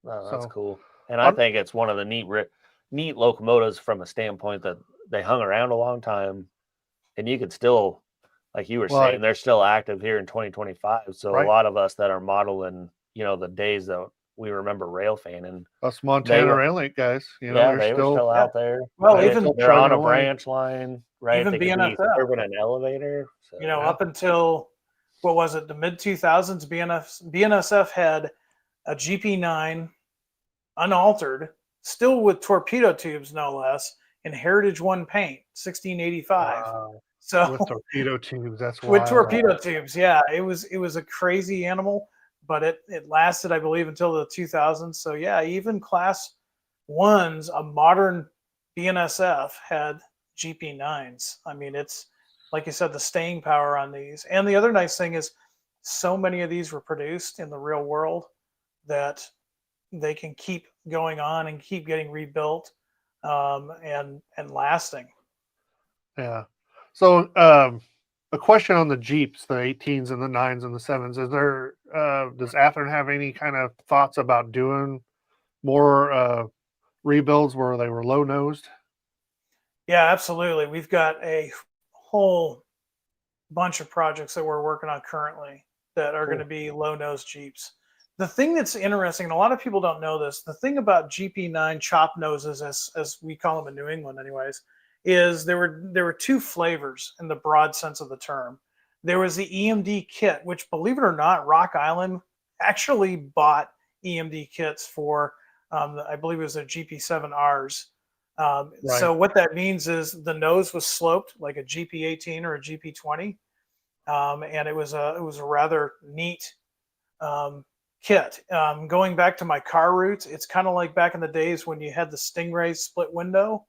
Oh, that's cool. And I think it's one of the neat locomotives from a standpoint that they hung around a long time, and you could still, like you were saying, they're still active here in 2025. So a lot of us that are modeling, you know, the days that we remember rail fanning, us Montana Rail Link guys, you know, they were still out there. Well, even they're on a branch line, right? Even they could be serving an elevator. So, you know, up until what was it, the mid 2000s, BNSF had a GP9 unaltered, still with torpedo tubes, no less, in Heritage One paint, 1685. Wow. So with torpedo tubes, that's wild. With torpedo tubes, yeah, it was a crazy animal, but it lasted, I believe, until the 2000s. So yeah, even class ones, a modern BNSF had GP9s. I mean, it's like you said, the staying power on these. And the other nice thing is, so many of these were produced in the real world that they can keep going on and keep getting rebuilt and lasting. Yeah. So a question on the Jeeps, the 18s and the 9s and the 7s. Is there does Athearn have any kind of thoughts about doing more rebuilds where they were low nosed? Yeah, absolutely. We've got a whole bunch of projects that we're working on currently that are going to be low nose Jeeps. The thing that's interesting, and a lot of people don't know this, the thing about GP9 chop noses, as we call them in New England anyways, is there were two flavors in the broad sense of the term. There was the EMD kit, which, believe it or not, Rock Island actually bought EMD kits for, I believe it was their GP7Rs. So what that means is the nose was sloped like a GP18 or a GP20, and it was a rather neat kit. Going back to my car roots, it's kind of like back in the days when you had the Stingray split window.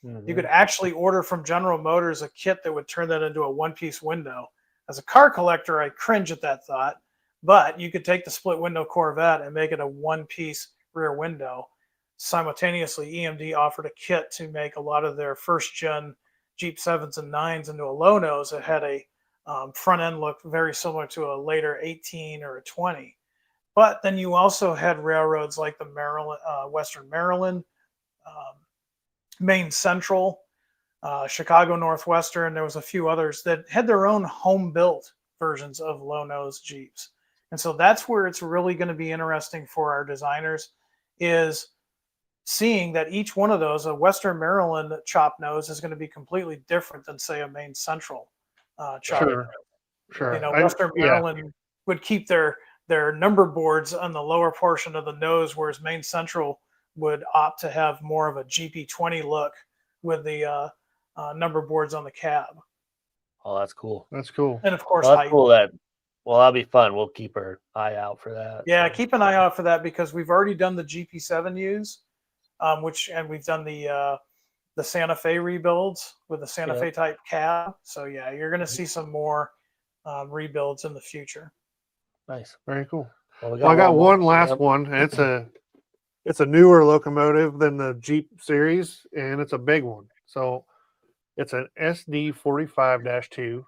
Mm-hmm. You could actually order from General Motors a kit that would turn that into a one-piece window. As a car collector, I cringe at that thought, but you could take the split window Corvette and make it a one-piece rear window. Simultaneously, EMD offered a kit to make a lot of their first-gen Jeep 7s and 9s into a low nose that had a front end look very similar to a later 18 or a 20. But then you also had railroads like the Western Maryland, Maine Central, Chicago Northwestern. There was a few others that had their own home-built versions of low-nose Jeeps. And so that's where it's really going to be interesting for our designers, is seeing that each one of those, a Western Maryland chop nose is going to be completely different than, say, a Maine Central chop nose. Sure. You know, Western Maryland would keep their number boards on the lower portion of the nose, whereas Maine Central would opt to have more of a GP20 look with the number boards on the cab. Oh, that's cool. That's cool. And of course, that's cool. That'll be fun. We'll keep our eye out for that. Yeah, keep an eye out for that, because we've already done the GP7Us, and we've done the the Santa Fe rebuilds with the Santa Fe type cab. So yeah, you're going to see some more rebuilds in the future. Nice. Very cool. Well, I got one more. last one. And it's a newer locomotive than the Jeep series, and it's a big one. So it's an SD 45-2,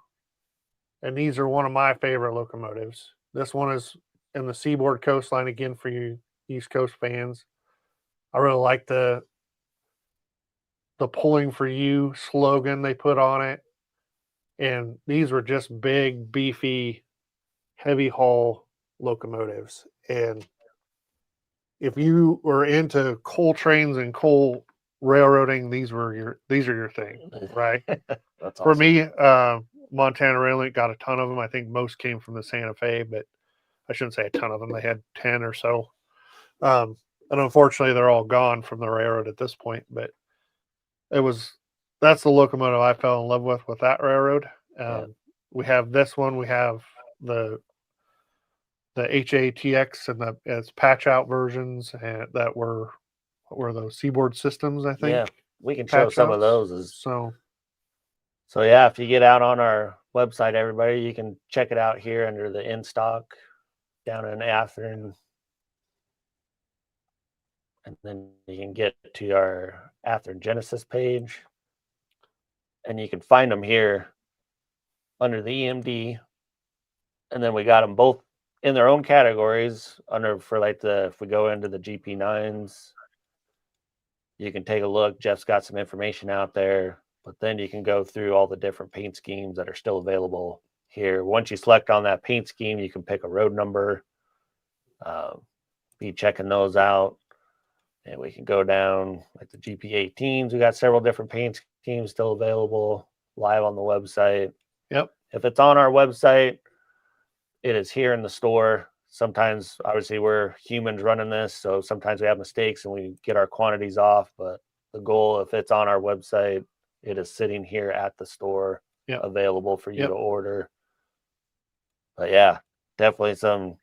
and these are one of my favorite locomotives. This one is in the Seaboard Coastline again for you East Coast fans. I really like the "Pulling for You" slogan they put on it, and these were just big, beefy, heavy haul locomotives. And if you were into coal trains and coal railroading, these are your thing, right? That's For awesome. me, Montana Rail Link got a ton of them. I think most came from the Santa Fe, but I shouldn't say a ton of them. They had 10 or so. And unfortunately, they're all gone from the railroad at this point. But that's the locomotive I fell in love with that railroad. We have this one. We have the HATX and its patch out versions, and that were those Seaboard Systems, I think. Yeah, we can show some of those. So yeah, if you get out on our website, everybody, you can check it out here under the InStock down in Athearn. And then you can get to our Athearn Genesis page. And you can find them here under the EMD. And then we got them both in their own categories if we go into the GP9s, you can take a look. Jeff's got some information out there, but then you can go through all the different paint schemes that are still available here. Once you select on that paint scheme, you can pick a road number, be checking those out. And we can go down like the GP18s. We got several different paint schemes still available live on the website. Yep. If it's on our website, it is here in the store. Sometimes, obviously, we're humans running this, so sometimes we have mistakes and we get our quantities off. But the goal, if it's on our website, it is sitting here at the store, available for you to order. But yeah, definitely some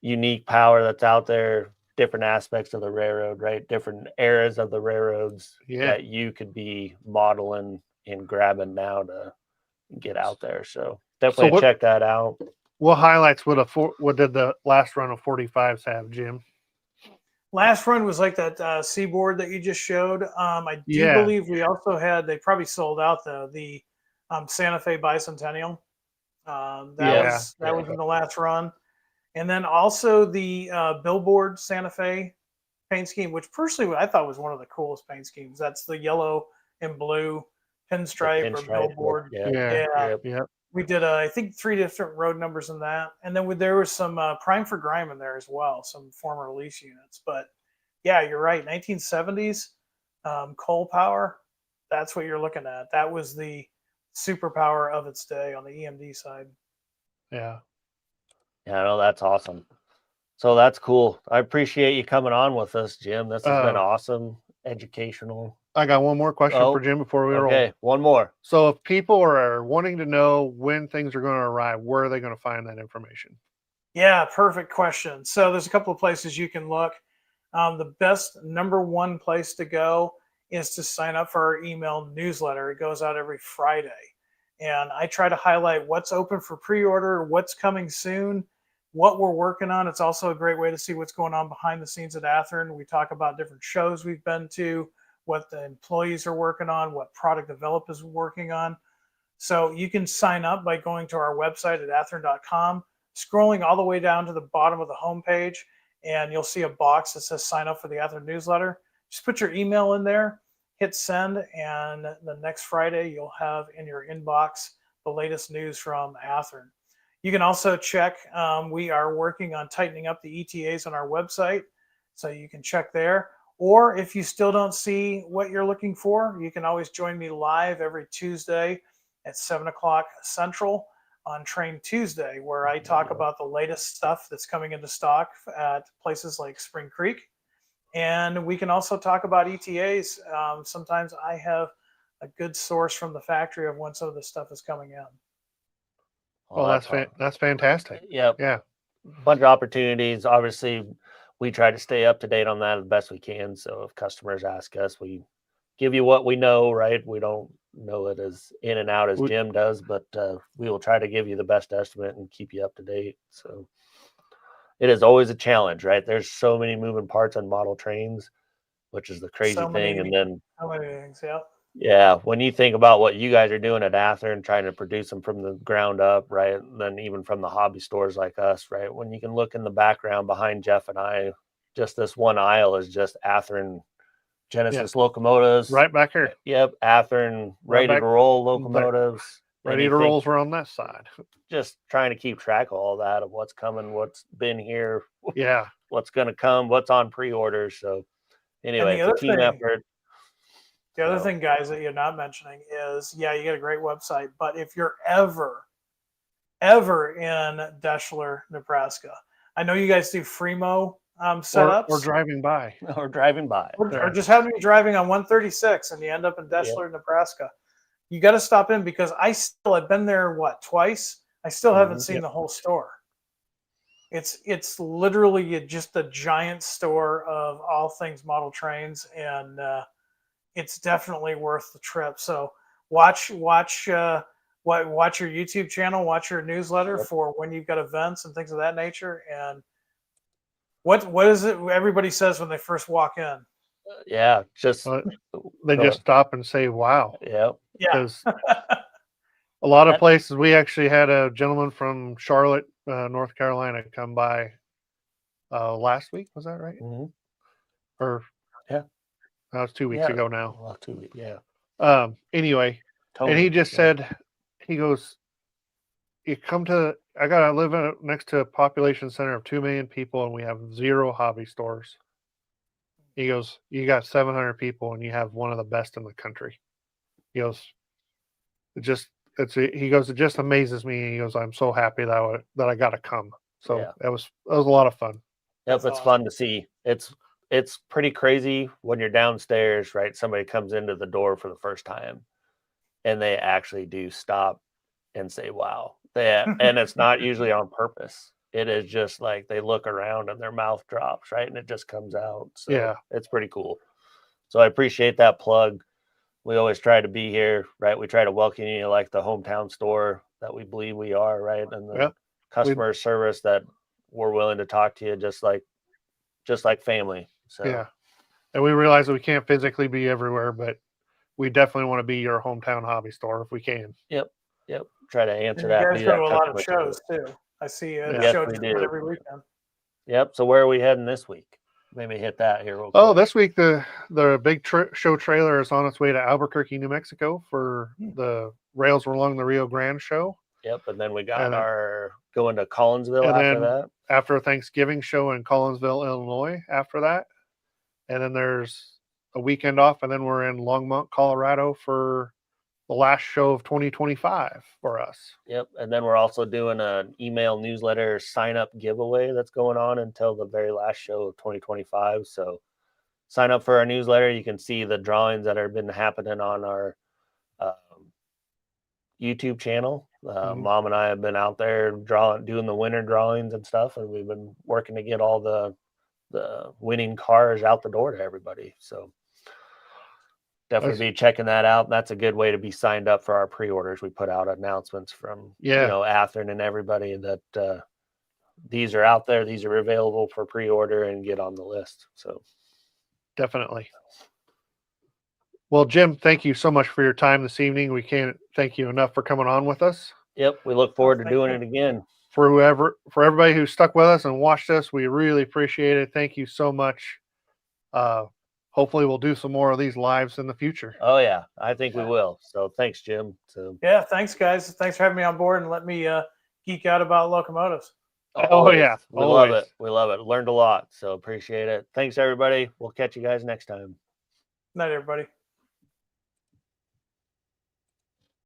unique power that's out there. Different aspects of the railroad, right? Different eras of the railroads that you could be modeling and grabbing now to get out there. So definitely check that out. What highlights what did the last run of 45s have, Jim? Last run was like that Seaboard that you just showed. I do believe we also had, they probably sold out though, the Santa Fe Bicentennial. That was in the last run. And then also the Billboard Santa Fe paint scheme, which personally I thought was one of the coolest paint schemes. That's the yellow and blue pinstripe or billboard. Yeah. We did, I think, 3 different road numbers in that. And then there was some Prime for Grime in there as well, some former lease units. But yeah, you're right. 1970s coal power, that's what you're looking at. That was the superpower of its day on the EMD side. Yeah. Yeah, no, that's awesome. So that's cool. I appreciate you coming on with us, Jim. This has been awesome, educational. I got one more question for Jim before we roll. Okay, one more. So if people are wanting to know when things are going to arrive, where are they going to find that information? Yeah, perfect question. So there's a couple of places you can look. The best number one place to go is to sign up for our email newsletter. It goes out every Friday. And I try to highlight what's open for pre-order, what's coming soon, what we're working on. It's also a great way to see what's going on behind the scenes at Athearn. We talk about different shows we've been to, what the employees are working on, what product developers are working on. So you can sign up by going to our website at athearn.com, scrolling all the way down to the bottom of the homepage, and you'll see a box that says sign up for the Athearn newsletter. Just put your email in there, hit send, and the next Friday you'll have in your inbox the latest news from Athearn. You can also check, we are working on tightening up the ETAs on our website, so you can check there. Or if you still don't see what you're looking for, you can always join me live every Tuesday at 7 o'clock Central on Train Tuesday, where I talk about the latest stuff that's coming into stock at places like Spring Creek. And we can also talk about ETAs. Sometimes I have a good source from the factory of when some of this stuff is coming in. Well, that's fantastic. Yep. Yeah. Bunch of opportunities. Obviously, we try to stay up to date on that as best we can. So if customers ask us, we give you what we know, right? We don't know it as in and out as Jim does, but we will try to give you the best estimate and keep you up to date. So it is always a challenge, right? There's so many moving parts on model trains, which is the crazy thing. And then so many things, yeah. Yeah, when you think about what you guys are doing at Athearn, trying to produce them from the ground up, right? And then even from the hobby stores like us, right? When you can look in the background behind Jeff and I, just this one aisle is just Athearn Genesis locomotives. Right back here. Yep, Athearn ready to roll locomotives. Ready to rolls are on that side. Just trying to keep track of all that, of what's coming, what's been here, yeah, what's going to come, what's on pre-order. So anyway, it's a team effort. The other thing, guys, that you're not mentioning is, yeah, you get a great website, but if you're ever in Deschler, Nebraska, I know you guys do Fremo setups. Or driving by. Or driving by. Or just happen to be driving on 136 and you end up in Deschler, Nebraska. You got to stop in because I've been there, twice? I still haven't seen the whole store. It's literally just a giant store of all things model trains, and it's definitely worth the trip. So watch your YouTube channel, watch your newsletter for when you've got events and things of that nature. And what is it everybody says when they first walk in? Yeah, just they just stop and say, "Wow." Yeah. Because a lot of places, we actually had a gentleman from Charlotte, North Carolina, come by last week. Was that right? Mm-hmm. Or that was 2 weeks ago now. Well, 2 weeks, yeah. Anyway, Tony, and he just said, he goes, I live next to a population center of 2 million people, and we have 0 hobby stores. He goes, you got 700 people, and you have one of the best in the country. He goes, it just amazes me. And he goes, I'm so happy that I got to come. So that was a lot of fun. Yep, it's fun to see. It's pretty crazy when you're downstairs, right? Somebody comes into the door for the first time and they actually do stop and say, wow. And it's not usually on purpose. It is just like they look around and their mouth drops, right? And it just comes out. So it's pretty cool. So I appreciate that plug. We always try to be here, right? We try to welcome you like the hometown store that we believe we are, right? And the customer service that we're willing to talk to you just like family. So yeah, and we realize that we can't physically be everywhere, but we definitely want to be your hometown hobby store if we can. Yep. Try to answer that. You guys go to a lot of shows too. I see you at shows every weekend. Yep. So where are we heading this week? Maybe hit that here real quick. Oh, this week the big show trailer is on its way to Albuquerque, New Mexico for the Rails Along the Rio Grande show. Yep, and then we got our going to Collinsville after that. After Thanksgiving show in Collinsville, Illinois after that. And then there's a weekend off, and then we're in Longmont, Colorado for the last show of 2025 for us. Yep, and then we're also doing an email newsletter sign-up giveaway that's going on until the very last show of 2025. So sign up for our newsletter. You can see the drawings that have been happening on our YouTube channel. Mom and I have been out there doing the winter drawings and stuff, and we've been working to get all the winning cars out the door to everybody. So definitely be checking that out. That's a good way to be signed up for our pre-orders. We put out announcements from Athearn and everybody that these are out there, these are available for pre-order, and get on the list. So definitely. Well, Jim, thank you so much for your time this evening. We can't thank you enough for coming on with us. Yep, we look forward to doing it again. For everybody who stuck with us and watched us, we really appreciate it. Thank you so much. Hopefully we'll do some more of these lives in the future. Oh yeah, I think we will. So thanks, Jim. So yeah, thanks guys. Thanks for having me on board and let me geek out about locomotives. We love it. We love it. Learned a lot. So appreciate it. Thanks everybody. We'll catch you guys next time. Night everybody.